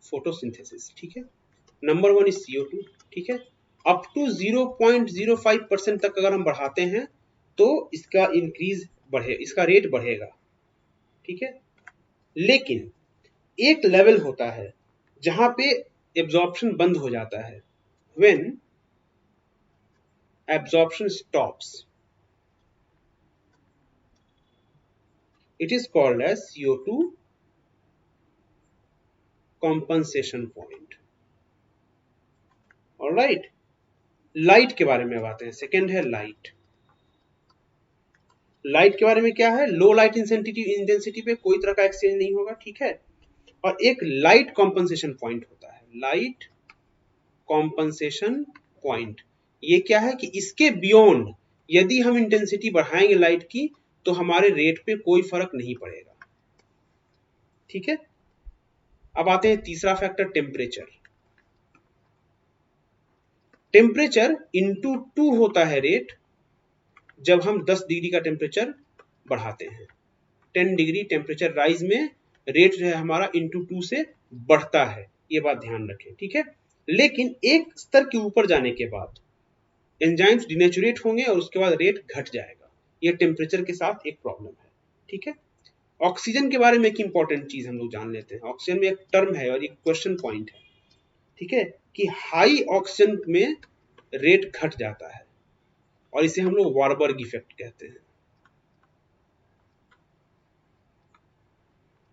फोटोसिंथेसिस। ठीक है, नंबर 1 इज CO2। ठीक है, अप टू 0.05% तक अगर हम बढ़ाते हैं तो इसका इंक्रीज बढ़े, इसका रेट बढ़ेगा। ठीक है, लेकिन एक लेवल होता है जहां पे एब्जॉर्प्शन बंद हो जाता है, when absorption stops it is called as CO2 compensation point. Alright, light के बारे में बात है, सेकेंड है लाइट। लाइट के बारे में क्या है? लो लाइट इंटेंसिटी पे कोई तरह का एक्सचेंज नहीं होगा। ठीक है, और एक लाइट कॉम्पनसेशन पॉइंट होता है, लाइट कॉम्पनसेशन पॉइंट। ये क्या है कि इसके बियॉन्ड यदि हम इंटेंसिटी बढ़ाएंगे लाइट की तो हमारे रेट पे कोई फर्क नहीं पड़ेगा। ठीक है, अब आते हैं तीसरा फैक्टर, टेम्परेचर। टेम्परेचर इंटू 2 होता है रेट जब हम 10 डिग्री का टेम्परेचर बढ़ाते हैं। 10 डिग्री टेम्परेचर राइज में रेट जो है हमारा इंटू 2 से बढ़ता है, ये बात ध्यान रखें। ठीक है, लेकिन एक स्तर के ऊपर जाने के बाद एंजाइम्स डिनेचुरेट होंगे और उसके बाद रेट घट जाएगा। ये टेम्परेचर के साथ एक प्रॉब्लम है। ठीक है, ऑक्सीजन के बारे में एक इंपॉर्टेंट चीज हम लोग जान लेते हैं। ऑक्सीजन में एक टर्म है और एक क्वेश्चन पॉइंट है, ठीक है, कि हाई ऑक्सीजन में रेट घट जाता है और इसे हम लोग वारबर्ग इफेक्ट कहते हैं।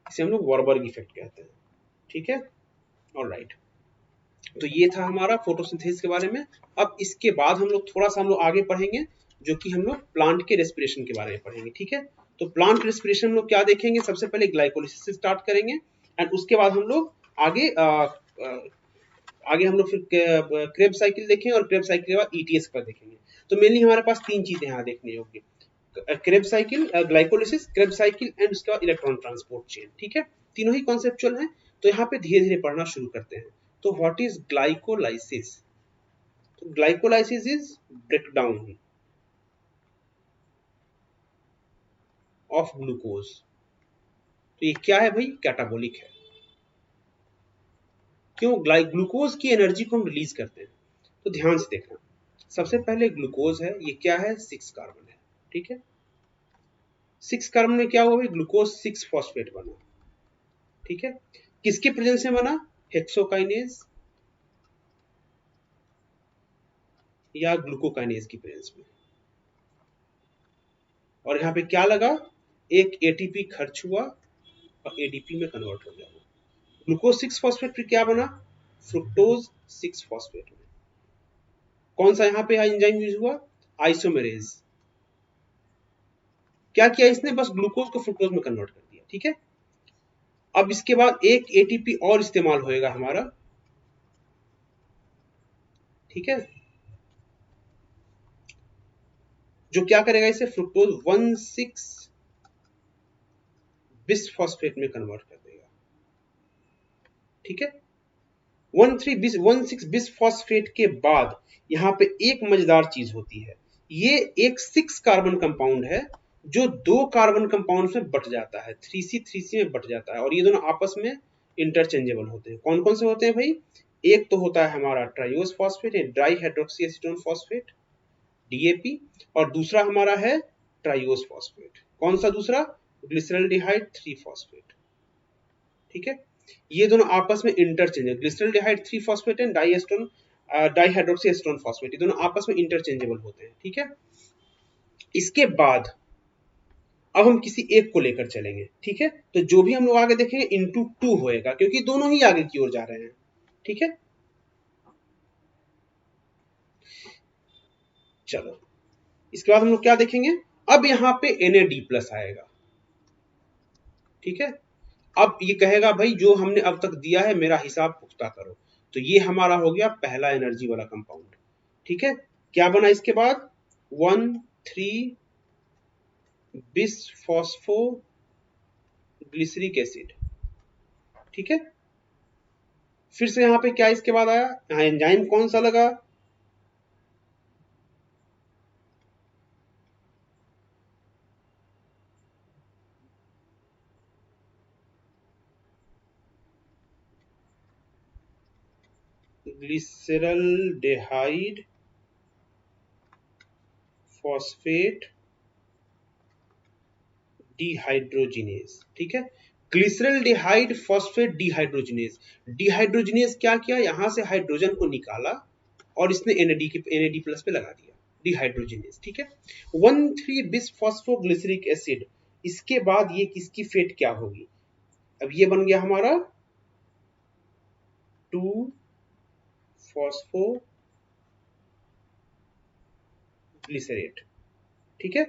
इसे हम लोग वारबर्ग इफेक्ट कहते हैं। ठीक है, ऑलराइट, तो ये था हमारा फोटोसिंथेसिस के बारे में। अब इसके बाद हम लोग थोड़ा सा हम लोग आगे पढ़ेंगे, जो कि हम लोग प्लांट के रेस्पिरेशन के बारे में पढ़ेंगे। ठीक है, तो प्लांट रेस्पिरेशन हम लोग क्या देखेंगे, सबसे पहले ग्लाइकोलिसिस से स्टार्ट करेंगे एंड उसके बाद हम लोग आगे आगे हम लोग फिर क्रेब साइकिल देखेंगे और क्रेब साइकिल के बाद ईटीएस पर देखेंगे। तो मेनली हमारे पास तीन चीजें यहाँ देखने योग्य, Krebs cycle, glycolysis, Krebs cycle and उसके बाद इलेक्ट्रॉन ट्रांसपोर्ट चेन। ठीक है, तीनों ही कॉन्सेप्चुअल हैं। तो यहाँ पे धीरे धीरे पढ़ना शुरू करते हैं। तो व्हाट इज ग्लाइकोलाइसिस? तो glycolysis is breakdown of glucose. तो ये क्या है भाई? कैटाबोलिक है। क्यों? ग्लूकोज की एनर्जी को हम रिलीज करते हैं। तो ध्यान से देखना, सबसे पहले ग्लूकोज है, ये क्या है? 6 कार्बन है। ठीक है, 6 कार्बन में क्या हुआ भाई? ग्लूकोज 6 फॉस्फेट बना। ठीक है, किसके प्रेजेंस में बना? हेक्सोकाइनेज या ग्लूकोकाइनेज की प्रेजेंस में। और यहाँ पे क्या लगा? एक एटीपी खर्च हुआ और एडीपी में कन्वर्ट हो गया। ग्लूकोज 6 फॉस्फेट फिर क्या बना? फ्रुक्टोज 6 फॉस्फेट में। कौन सा यहाँ पे एंजाइम यूज हुआ? आइसोमेरेज। क्या किया इसने? बस ग्लूकोज को फ्रुक्टोज में कन्वर्ट कर दिया। ठीक है, अब इसके बाद एक एटीपी और इस्तेमाल होएगा हमारा। ठीक है, जो क्या करेगा? इसे फ्रुक्टोज 1,6 बिसफॉस्फेट में कन्वर्ट कर देगा। ठीक है, 1,6 बिसफॉस्फेट के बाद यहाँ पे एक मजेदार चीज होती है। ये एक 6 कार्बन कंपाउंड है जो 2 कार्बन कंपाउंड में बट जाता है, 3C में बट जाता है, और ये दोनों आपस में इंटरचेंजेबल होते हैं। कौन कौन से होते हैं भाई? एक तो होता है हमारा triose phosphate, di hydroxy acetone phosphate, DAP, और दूसरा हमारा है ट्राइओस फॉस्फेट। कौन सा दूसरा? Glyceraldehyde 3 phosphate. ठीक है, ये दोनों आपस में interchangeable, glyceraldehyde 3 phosphate and dihydroxy acetone phosphate, ये दोनों आपस में इंटरचेंजेबल होते हैं। ठीक है, इसके बाद अब हम किसी एक को लेकर चलेंगे। ठीक है, तो जो भी हम लोग आगे देखेंगे इंटू 2 होएगा, क्योंकि दोनों ही आगे की ओर जा रहे हैं। ठीक है, चलो इसके बाद हम लोग क्या देखेंगे? अब यहाँ पे Na+ आएगा। ठीक है, अब ये कहेगा भाई जो हमने अब तक दिया है मेरा हिसाब पुख्ता करो। तो ये हमारा हो गया पहला एनर्जी वाला कंपाउंड। ठीक है, क्या बना इसके बाद? 1,3 बिसफॉस्फो ग्लिसरिक एसिड। ठीक है, फिर से यहाँ पे क्या इसके बाद आया? यहाँ एंजाइम कौन सा लगा? ग्लिसरल्डेहाइड फॉस्फेट डिहाइड्रोजिनेज। ठीक है, ग्लिसरल्डेहाइड फॉस्फेट डिहाइड्रोजिनेज। डिहाइड्रोजिनेज क्या किया? यहां से हाइड्रोजन को निकाला और इसने NAD+ पे लगा दिया, डिहाइड्रोजिनेज। ठीक है, 1,3 बिसफॉस्फोग्लिसरिक एसिड। इसके बाद ये किसकी फेट क्या होगी? अब ये बन गया हमारा 2 फॉस्फोग्लिसरेट। ठीक है,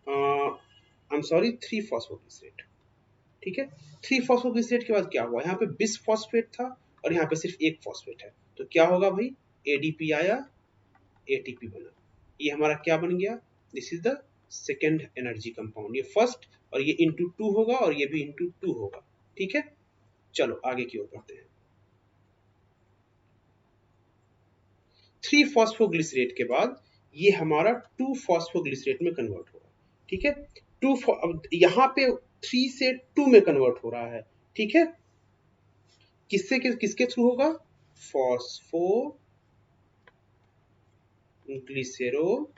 आई एम सॉरी 3 फॉस्फोग्लिसरेट। ठीक है, 3 फॉस्फोग्लिसरेट के बाद क्या हुआ? यहाँ पे बिस फॉस्फेट था और यहाँ पे सिर्फ एक फॉस्फेट है। तो क्या होगा भाई? एडीपी आया, एटीपी बना। ये हमारा क्या बन गया? This is the second energy compound. ये फर्स्ट और ये इंटू 2 होगा और ये भी इंटू 2 होगा। ठीक है, चलो आगे की ओर बढ़ते हैं। 3 फॉस्फोग्लिसरेट के बाद ये हमारा 2 फॉस्फोग्लिसरेट में कन्वर्ट होगा। ठीक है, 2 यहाँ पे 3 से 2 में कन्वर्ट हो रहा है। ठीक है, किसके थ्रू होगा? Phospho glycero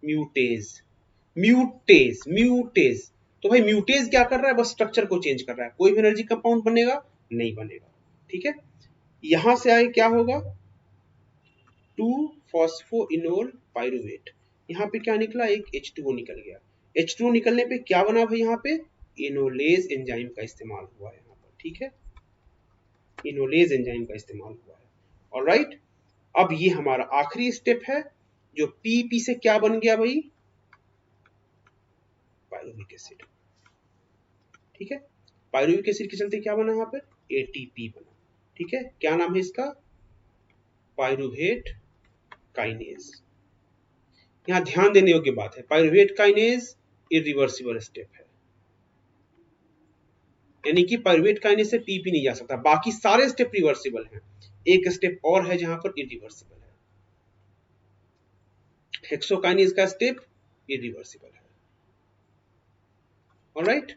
mutase. म्यूटेज। तो भाई म्यूटेज क्या कर रहा है? बस स्ट्रक्चर को चेंज कर रहा है। कोई भी एनर्जी कंपाउंड बनेगा? नहीं बनेगा। ठीक है, यहां से आगे क्या होगा? 2 फॉस्फोइनोल पाइरुवेट। यहाँ पे क्या निकला? एक H2O निकल गया। H2O निकलने पे क्या बना भाई? यहाँ पे इनोलेज एंजाइम का इस्तेमाल हुआ है यहाँ पर। ठीक है, इनोलेज एंजाइम का इस्तेमाल हुआ है। ऑलराइट, अब ये हमारा आखिरी स्टेप है जो पीपी से क्या बन गया भाई? Pyruvic acid. ठीक है, पायरुविक एसिड के चलते क्या बना यहाँ पे, एटीपी बना। ठीक है, क्या नाम है इसका, पायरुवेट काइनेज। यहाँ ध्यान देने योग्य बात है, पायरुवेट काइनेज इरिवर्सिबल स्टेप है, यानी कि पायरुवेट काइनेज से पीपी नहीं जा सकता, बाकी सारे स्टेप रिवर्सिबल हैं, एक स्टेप और है जहां पर इरिवर्सिबल है, हेक्सोकाइनेज का स्टेप इरिवर्सिबल है। ऑलराइट,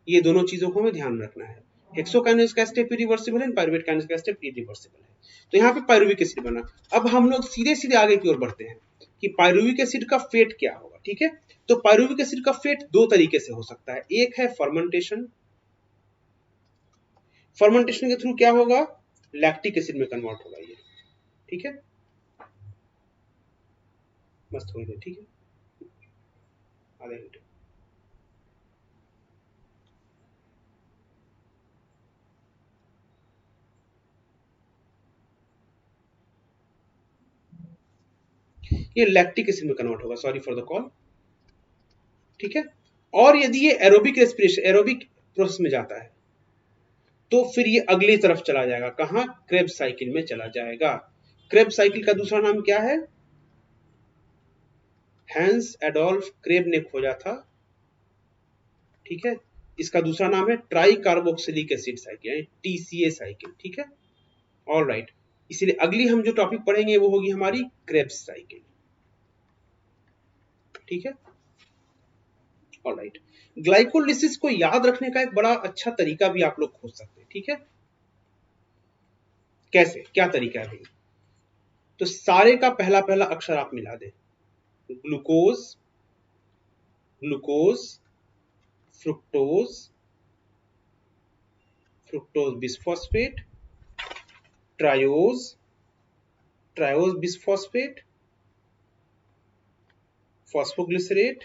ये दोनों चीजों को हमें ध्यान रखना है, हेक्सोकाइनेज का स्टेप इरिवर्सिबल है, पायरुवेट काइनेज का स्टेप इरिवर्सिबल है। तो यहाँ पे पायरुविक एसिड बना। अब हम लोग सीधे सीधे आगे की ओर बढ़ते हैं कि पायरुविक एसिड का फेट क्या होगा। ठीक है, तो पायरुविक एसिड का फेट दो तरीके से हो सकता है, एक है फर्मेंटेशन, फर्मेंटेशन के थ्रू क्या होगा, लैक्टिक एसिड में कन्वर्ट होगा ये। ठीक है, बस थोड़ी देर, ठीक है, आधे घंटे। ये लैक्टिक एसिड में कन्वर्ट होगा, सॉरी फॉर द कॉल। ठीक है, और यदि ये एरोबिक रेस्पिरेशन, एरोबिक प्रोसेस में जाता है तो फिर ये अगली तरफ चला जाएगा, कहां, क्रेब्स साइकिल में चला जाएगा। क्रेब्स साइकिल का दूसरा नाम क्या है, हैंस एडोल्फ क्रेब ने खोजा था। ठीक है, इसका दूसरा नाम है ट्राई कार्बोक्सिलिक एसिड साइकिल, यानी टीसीए साइकिल। ठीक है, ऑल राइट, इसलिए अगली हम जो टॉपिक पढ़ेंगे वो होगी हमारी क्रेब्स साइकिल। ठीक है, ऑल राइट, ग्लाइकोलिसिस को याद रखने का एक बड़ा अच्छा तरीका भी आप लोग खोज सकते हैं। ठीक है, कैसे, क्या तरीका है भाई, तो सारे का पहला पहला अक्षर आप मिला दें, glucose, glucose, fructose, fructose bisphosphate, triose, triose bisphosphate, phosphoglycerate,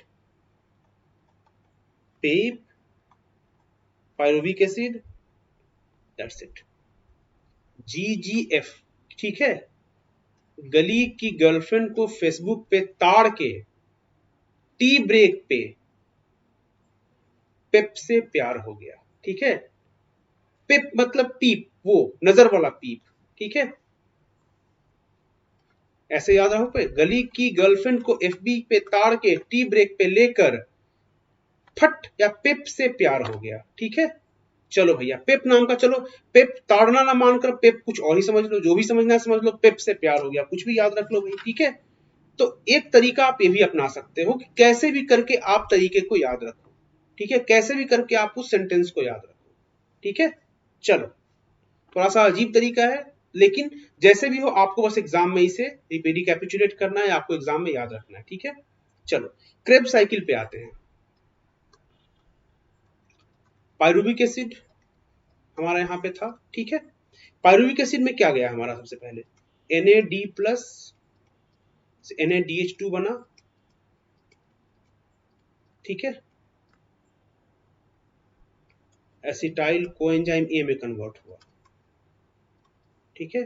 Pep, pyruvic acid, that's it, GGF। ठीक है, गली की गर्लफ्रेंड को फेसबुक पे ताड़ के टी ब्रेक पे पेप से प्यार हो गया। ठीक है, पेप मतलब पीप, वो नजर वाला पीप। ठीक है, ऐसे याद रखो पे, गली की गर्लफ्रेंड को FB पे ताड़ के टी ब्रेक पे लेकर फट या पेप से प्यार हो गया। ठीक है, चलो भैया, पेप नाम का, चलो पेप ताड़ना ना मानकर पेप कुछ और ही समझ लो, जो भी समझना है समझ लो, पेप से प्यार हो गया, कुछ भी याद रख लो भाई। ठीक है, तो एक तरीका आप ये भी अपना सकते हो कि कैसे भी करके आप तरीके को याद रखो। ठीक है, कैसे भी करके आप उस सेंटेंस को याद रखो। ठीक है, चलो, थोड़ा सा अजीब तरीका है, लेकिन जैसे भी हो आपको बस एग्जाम में इसे रिकैपिचुलेट करना है, आपको एग्जाम में याद रखना है। ठीक है, चलो क्रेब्स साइकिल पे आते हैं। पायरुविक एसिड हमारा यहाँ पे था। ठीक है, पायरुविक एसिड में क्या गया हमारा, सबसे पहले NAD प्लस NADH2 बना। ठीक है, एसिटाइल कोएंजाइम A में कन्वर्ट हुआ। ठीक है,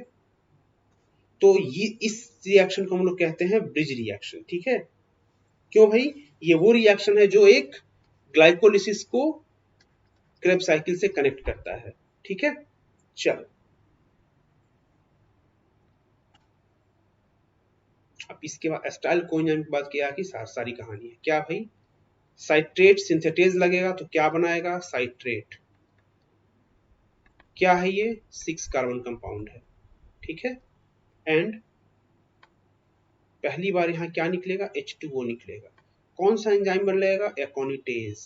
तो ये इस रिएक्शन को हम लोग कहते हैं ब्रिज रिएक्शन। ठीक है, क्यों भाई, ये वो रिएक्शन है जो एक ग्लाइकोलिसिस को क्रेब्स साइकिल से कनेक्ट करता है। ठीक है, चलो अब इसके बाद एसिटाइल कोएंजाइम की बात किया कि सारी कहानी है क्या भाई, साइट्रेट सिंथेटेज लगेगा तो क्या बनाएगा, साइट्रेट। क्या है ये, 6 कार्बन कंपाउंड है। ठीक है, एंड पहली बार यहां क्या निकलेगा, H2O निकलेगा। कौन सा एंजाइम बनेगा, एकोनिटेज।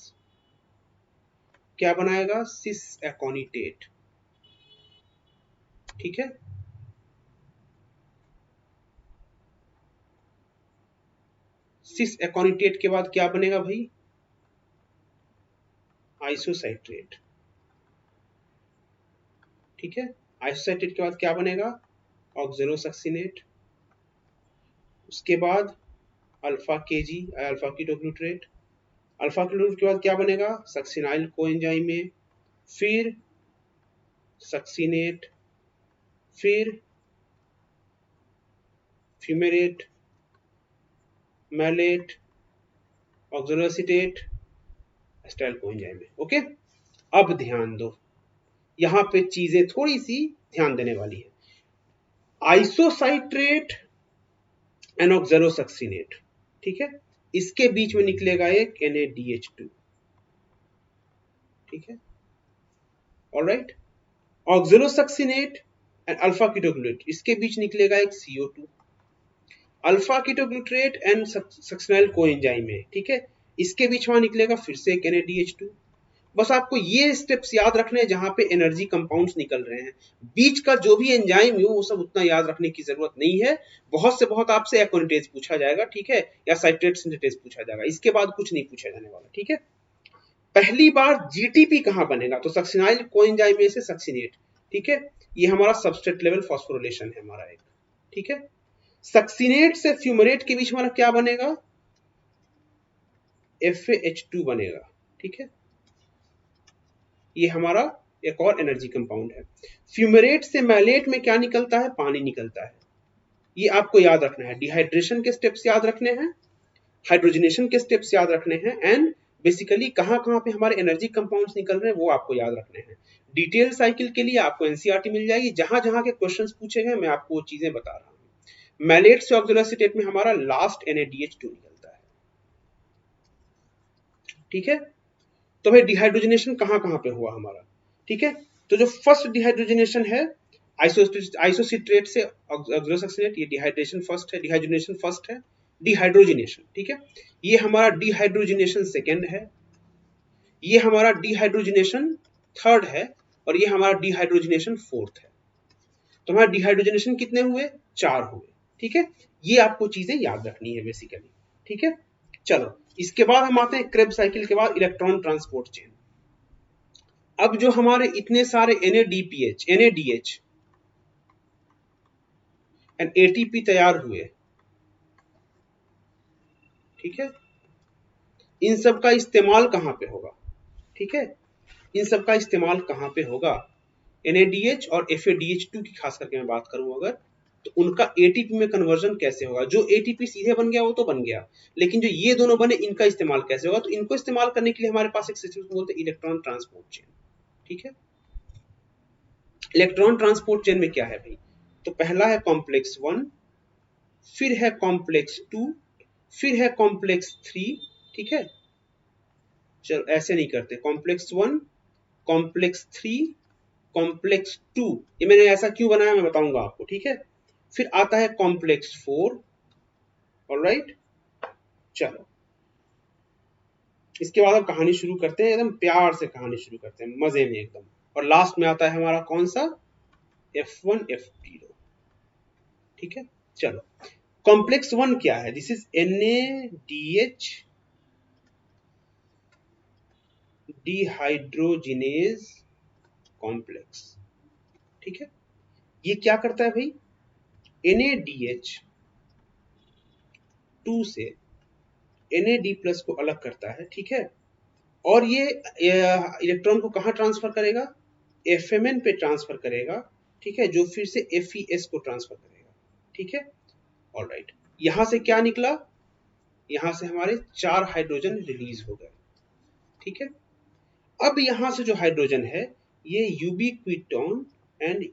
क्या बनाएगा, सिस एकोनिटेट। ठीक है, सिस एकोनिटेट के बाद क्या बनेगा भाई, आइसोसाइट्रेट। ठीक है, आइसोसाइट्रेट के बाद क्या बनेगा, ऑक्जेलोसक्सिनेट। उसके बाद alpha KG, alpha ketoglutarate. Alpha ketoglutarate के बाद क्या बनेगा, सक्सिनाइल कोएंजाइम में, फिर सक्सिनेट, फिर fumarate, malate, oxaloacetate, acetyl coenzyme है। ओके, अब ध्यान दो, यहां पे चीजें थोड़ी सी ध्यान देने वाली है। आइसोसाइट्रेट एंड ऑक्सैलोसक्सिनेट, ठीक है, इसके बीच में निकलेगा एक NaDH2, ठीक है, alright. Oxalosuccinate and alpha ketoglutarate, इसके बीच निकलेगा एक CO2। Alpha ketoglutarate and succinyl coenzyme है, ठीक है, इसके बीच वहां निकलेगा फिर से एक NaDH2। बस आपको ये स्टेप्स याद रखने हैं जहां पे एनर्जी कंपाउंड्स निकल रहे हैं। बीच का जो भी एंजाइम है वो सब उतना याद रखने की जरूरत नहीं है। बहुत से बहुत आपसे एकोनिटेज पूछा जाएगा, ठीक है, या साइट्रेट सिंथेटेज पूछा जाएगा, इसके बाद कुछ नहीं पूछा जाने वाला, ठीक है। पहली बार जीटीपी कहां बनेगा, तो सक्सिनाइल कोएंजाइम से सक्सिनेट, ठीक है, ये हमारा सबस्ट्रेट लेवल फॉस्फोरिलेशन है हमारा एक, ठीक है। सक्सिनेट से फ्यूमरेट के बीच हमारा क्या बनेगा, FAH2 बनेगा, ठीक है, ये हमारा एक और एनर्जी कंपाउंड है। फ्यूमरेट से मैलेट में क्या निकलता है, पानी निकलता है, ये आपको याद रखना है। डिहाइड्रेशन के स्टेप्स याद रखने हैं, हाइड्रोजनेशन के स्टेप्स याद रखने हैं, एंड बेसिकली कहां कहां पे हमारे एनर्जी कंपाउंड्स निकल रहे हैं वो आपको याद रखने हैं। डिटेल साइकिल के लिए आपको एनसीईआरटी मिल जाएगी, जहां जहां के क्वेश्चंस पूछे गए मैं आपको वो चीजें बता रहा हूं। मैलेट से ऑक्सैलोएसिटेट में हमारा लास्ट NaDH2 निकलता है, ठीक है। तो भाई डिहाइड्रोजनेशन कहां कहां पे हुआ हमारा, ठीक है। तो जो फर्स्ट डिहाइड्रोजनेशन है आइसोसिट्रेट से ऑक्सैलोसक्सिनेट, ये डिहाइड्रेशन फर्स्ट है, डिहाइड्रोजनेशन फर्स्ट है, डिहाइड्रोजनेशन, ठीक है। ये हमारा डिहाइड्रोजनेशन सेकेंड है, ये हमारा डिहाइड्रोजनेशन थर्ड है, और ये हमारा डिहाइड्रोजनेशन फोर्थ है। तो हमारा डिहाइड्रोजनेशन कितने हुए, 4 हुए, ठीक है। ये आपको चीजें याद रखनी है बेसिकली, ठीक है। चलो, इसके बाद हम आते हैं क्रेब्स साइकिल के बाद इलेक्ट्रॉन ट्रांसपोर्ट चेन। अब जो हमारे इतने सारे NADPH, NADH एंड ATP तैयार हुए, ठीक है, इन सब का इस्तेमाल कहां पे होगा, ठीक है, इन सब का इस्तेमाल कहां पे होगा, NADH और FADH2 की खास करके मैं बात करूं अगर, तो उनका ATP में कन्वर्जन कैसे होगा। जो ATP सीधे बन गया वो तो बन गया, लेकिन जो ये दोनों बने इनका इस्तेमाल कैसे होगा, तो इनको इस्तेमाल करने के लिए हमारे पास एक सिस्टम बोलते हैं इलेक्ट्रॉन ट्रांसपोर्ट चेन, ठीक है। इलेक्ट्रॉन ट्रांसपोर्ट चेन में क्या है भाई, तो पहला है कॉम्प्लेक्स 1, फिर है कॉम्प्लेक्स 2, फिर है कॉम्प्लेक्स 3, ठीक है। चलो ऐसे नहीं करते, कॉम्प्लेक्स 1, कॉम्प्लेक्स 3, कॉम्प्लेक्स 2, ये मैंने ऐसा क्यों बनाया मैं बताऊंगा आपको, ठीक है। फिर आता है कॉम्प्लेक्स 4, ऑलराइट। चलो, इसके बाद हम कहानी शुरू करते हैं, एकदम प्यार से कहानी शुरू करते हैं, मजे में एकदम। और लास्ट में आता है हमारा कौन सा, F1 F0, ठीक है। चलो, कॉम्प्लेक्स 1 क्या है, this is NADH dehydrogenase complex, ठीक है। ये क्या करता है भाई, NADH2 से NAD प्लस को अलग करता है, ठीक है। और ये इलेक्ट्रॉन को कहां ट्रांसफर करेगा, FMN पे ट्रांसफर करेगा, ठीक है, जो फिर से FES को ट्रांसफर करेगा, ठीक है, ऑलराइट। यहां से क्या निकला, यहां से हमारे 4 हाइड्रोजन रिलीज हो गए, ठीक है। अब यहां से जो हाइड्रोजन है ये यूबिक्विटोन एंड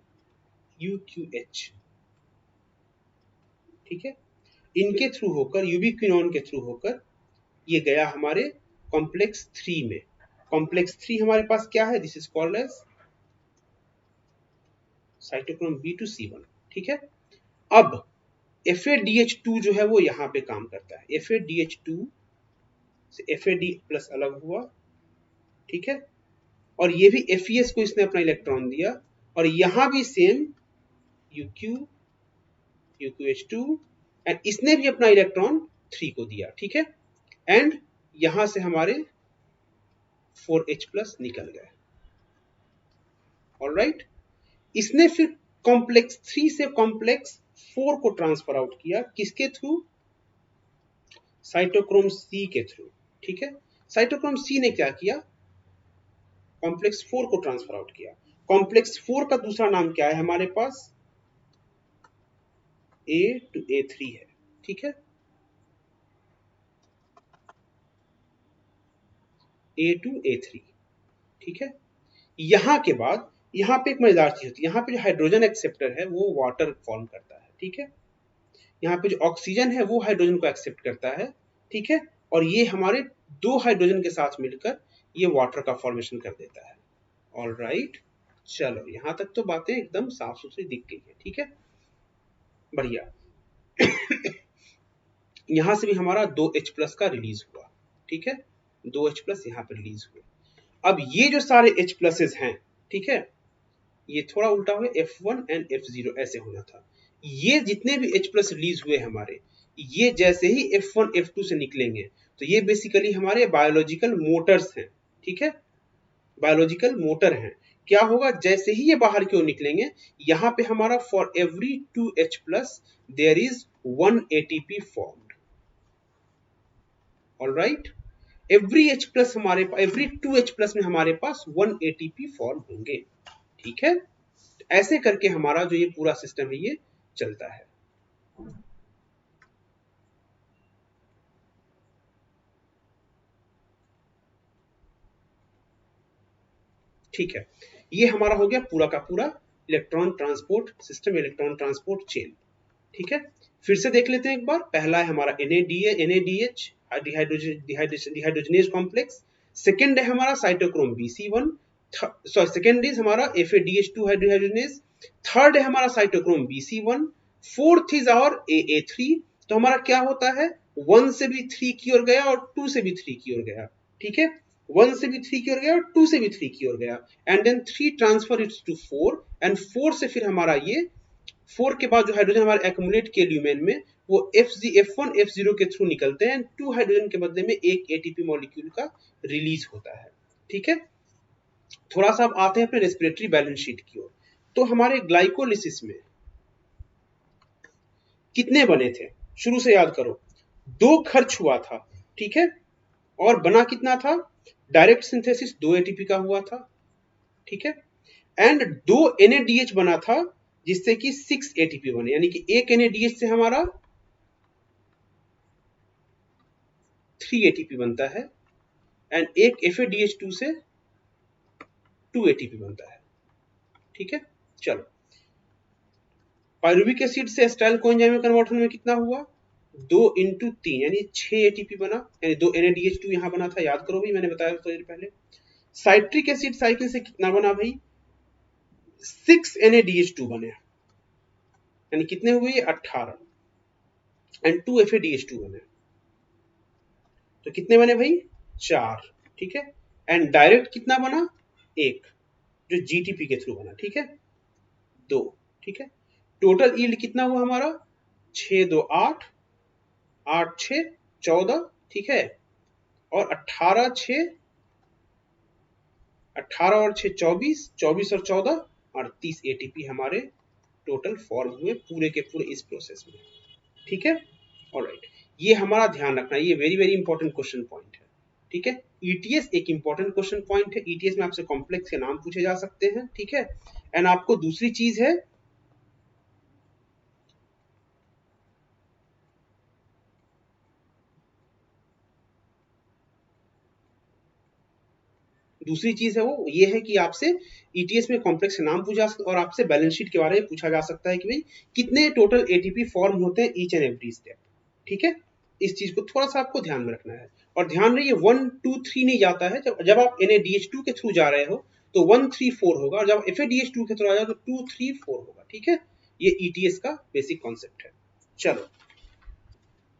UQH, ठीक है, इनके थ्रू होकर, यूबिक्विनोन के थ्रू होकर ये गया हमारे कॉम्प्लेक्स 3 में। कॉम्प्लेक्स 3 हमारे पास क्या है, this is called as cytochrome B2C1, ठीक है। अब FADH2 जो है वो यहां पे काम करता है, FADH2 से FAD प्लस अलग हुआ, ठीक है, और ये भी FES को इसने अपना इलेक्ट्रॉन दिया, और यहां भी सेम UQ UQH2 एंड इसने भी अपना इलेक्ट्रॉन 3 को दिया, ठीक है। एंड यहां से हमारे 4H प्लस निकल गए, ऑलराइट। इसने फिर कॉम्प्लेक्स 3 से कॉम्प्लेक्स 4 को ट्रांसफर आउट किया, किसके थ्रू, साइटोक्रोम C के थ्रू, ठीक है। साइटोक्रोम C ने क्या किया, कॉम्प्लेक्स 4 को ट्रांसफर आउट किया। कॉम्प्लेक्स 4 का दूसरा नाम क्या है हमारे पास, A to A3 है, ठीक है। A2A3, ठीक है। यहाँ के बाद यहाँ पे एक मजेदार चीज होती है, यहाँ पे जो हाइड्रोजन एक्सेप्टर है वो वाटर फॉर्म करता है, ठीक है। यहाँ पे जो ऑक्सीजन है वो हाइड्रोजन को एक्सेप्ट करता है, ठीक है। और ये हमारे दो हाइड्रोजन के साथ मिलकर ये वाटर का फॉर्मेशन कर देता है। ऑल राइट, चलो यहाँ तक तो बातें एकदम साफ सुथरी दिख गई है, ठीक है, बढ़िया। यहाँ से भी हमारा 2H+ का रिलीज हुआ, ठीक है, 2H+ यहाँ पे रिलीज हुए। अब ये जो सारे H+ हैं, ठीक है, ये थोड़ा उल्टा हुआ, F1 एंड F0 ऐसे होना था। ये जितने भी H+ रिलीज हुए हमारे, ये जैसे ही F1 F2 से निकलेंगे तो ये बेसिकली हमारे बायोलॉजिकल मोटर्स हैं, ठीक है, बायोलॉजिकल मोटर हैं। क्या होगा, जैसे ही ये बाहर की ओर निकलेंगे, यहाँ पे हमारा for every 2H+ there is 1 ATP formed. All right, every 2H+ में हमारे पास 1 ATP फॉर्म होंगे, ठीक है। ऐसे करके हमारा जो ये पूरा सिस्टम है ये चलता है। ठीक है, ये हमारा हो गया पूरा का पूरा electron transport system, electron transport chain, ठीक है। फिर से देख लेते हैं एक बार। पहला है हमारा NADH डिहाइड्रोजनेज कॉम्प्लेक्स। सेकेंड है हमारा cytochrome BC1, sorry second is हमारा FADH2 हाइड्रोजनेज। थर्ड है हमारा cytochrome BC1। Fourth is our AA3। तो हमारा क्या होता है, 1 से भी 3 की ओर गया और 2 से भी 3 की ओर गया, ठीक है, 1 से भी 3 की ओर गया और 2 से भी 3 की ओर गया, and then 3 transfer its to 4, and 4 से फिर हमारा ये 4 के बाद जो हाइड्रोजन हमारे एक्यूमुलेट किए ल्यूमेन में वो F1 F0 के थ्रू निकलते हैं, 2 हाइड्रोजन के बदले में एक ATP मॉलिक्यूल का रिलीज होता है, ठीक है। थोड़ा सा अब आते हैं अपने रेस्पिरेटरी बैलेंस शीट की ओर। तो हमारे ग्लाइकोलिसिस में कितने बने थे, शुरू से याद करो, 2 खर्च हुआ था, ठीक है, और बना कितना था, डायरेक्ट सिंथेसिस 2 ATP का हुआ था, ठीक है, एंड 2 NADH बना था जिससे कि 6 ATP बने, यानी कि एक NADH से हमारा 3 ATP बनता है, एंड एक FADH2 से 2 ATP बनता है, ठीक है। चलो, पायरुविक एसिड से एसिटाइल कोएंजाइम कन्वर्टर में कितना हुआ, 2 × 3 यानी 6 ATP बना, यानी 2 NADH2 यहां बना था, याद करो भाई, मैंने बताया थोड़ी देर पहले। साइट्रिक एसिड साइकिल से कितना बना भाई, 6 NADH2 बने, यानी कितने हुए, 18, एंड 2 FADH2 बने, तो कितने बने भाई, 4, ठीक है। एंड डायरेक्ट कितना बना, 1, जो GTP के थ्रू बना, ठीक है, 2, ठीक है। टोटल यील्ड कितना हुआ हमारा, 6 2 8, 8 6 14, ठीक है, और 18 6, 18 और 6 24, 24 और 14 38 ATP हमारे टोटल फॉर्म हुए पूरे के पूरे इस प्रोसेस में, ठीक है। ऑलराइट, ये हमारा ध्यान रखना, ये very very important question point है, ठीक है। ETS एक इंपॉर्टेंट क्वेश्चन पॉइंट है, ETS में आपसे कॉम्प्लेक्स के नाम पूछे जा सकते हैं, ठीक है। एंड आपको दूसरी चीज है, दूसरी चीज है वो ये है कि आपसे ETS में कॉम्प्लेक्स नाम पूछा और आपसे बैलेंस शीट के बारे में पूछा जा सकता है कि भाई कितने टोटल ATP फॉर्म होते हैं ईच एंड एवरी स्टेप, ठीक है। इस चीज को थोड़ा सा आपको ध्यान में रखना है, और ध्यान रहिए 1 2 3 नहीं जाता है, जब आप NADH2 के थ्रू जा रहे हो तो 1 3 4 होगा, और जब FADH2 के थ्रू आ जाओ तो 2 3 4 होगा, ठीक है। ये ETS का बेसिक कॉन्सेप्ट है। चलो,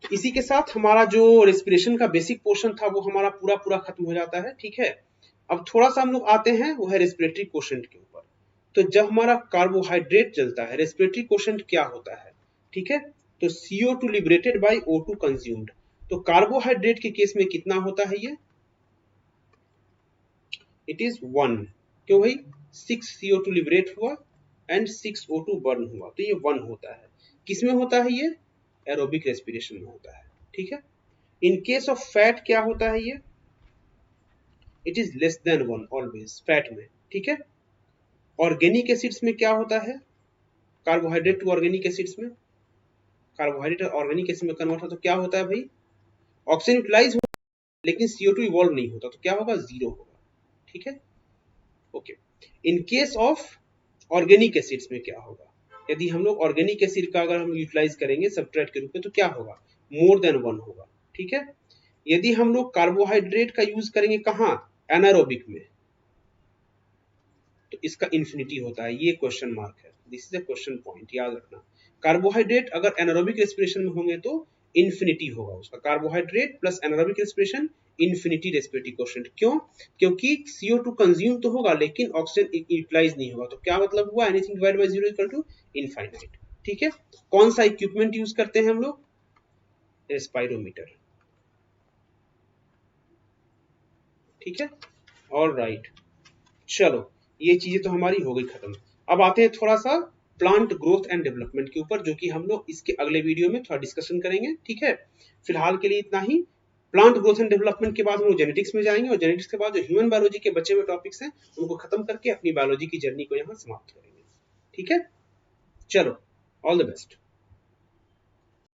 इसी के साथ हमारा जो रेस्पिरेशन का बेसिक पोर्शन था वो हमारा पूरा पूरा खत्म हो जाता है, ठीक है। अब थोड़ा सा हम लोग आते हैं वो है रेस्पिरेटरी कोशेंट के ऊपर। तो जब हमारा कार्बोहाइड्रेट जलता है, रेस्पिरेटरी कोशेंट क्या होता है, ठीक है, तो CO2 liberated bye O2 consumed. तो कार्बोहाइड्रेट के केस में कितना होता है ये, इट इज 1, क्यों भाई, 6 CO2 लिबरेट हुआ एंड 6 O2 बर्न हुआ, तो ये 1 होता है। किसमें होता है ये, एरोबिक रेस्पिरेशन में होता है, ठीक है। इन केस ऑफ फैट क्या होता है ये, it is less than 1 always fat में, ठीक है। ऑर्गेनिक एसिड्स में क्या होता है, कार्बोहाइड्रेट टू ऑर्गेनिक एसिड्स में, कार्बोहाइड्रेट ऑर्गेनिक एसिड में कन्वर्ट होता है तो क्या होता है भाई, ऑक्सीजन यूटिलाइज लेकिन CO2 इवॉल्व नहीं होता, तो क्या होगा, 0 होगा। ठीक है, okay. In case of organic acids में क्या होगा, यदि हम लोग ऑर्गेनिक एसिड का अगर हम यूटिलाइज करेंगे सबस्ट्रेट के रूप में, तो क्या होगा, मोर देन 1 होगा। ठीक है, यदि हम लोग कार्बोहाइड्रेट का यूज करेंगे कहाँ, एनारोबिक में, तो इसका इन्फिनिटी होता है। ये क्वेश्चन मार्क है, this is a question point, याद रखना। कार्बोहाइड्रेट अगर एनारोबिक रेस्पिरेशन में होंगे तो इन्फिनिटी होगा उसका, carbohydrate plus anaerobic respiration infinity respiratory question. क्यों, क्योंकि CO2 कंज्यूम तो होगा लेकिन ऑक्सीजन यूटिलाइज नहीं होगा, तो क्या मतलब हुआ, anything divided by 0 equal to infinite. ठीक है, कौन सा इक्विपमेंट यूज करते हैं हम लोग, रेस्पायरोमीटर। ठीक है, ऑलराइट, चलो ये चीजें तो हमारी हो गई खत्म। अब आते हैं थोड़ा सा प्लांट ग्रोथ एंड डेवलपमेंट के ऊपर, जो कि हम लोग इसके अगले वीडियो में थोड़ा डिस्कशन करेंगे। ठीक है, फिलहाल के लिए इतना ही। प्लांट ग्रोथ एंड डेवलपमेंट के बाद हम लोग जेनेटिक्स में जाएंगे, और जेनेटिक्स के बाद जो ह्यूमन बायोलॉजी के बचे हुए टॉपिक्स हैं उनको खत्म करके अपनी बायोलॉजी की जर्नी को यहाँ समाप्त करेंगे। ठीक है, चलो, ऑल द बेस्ट।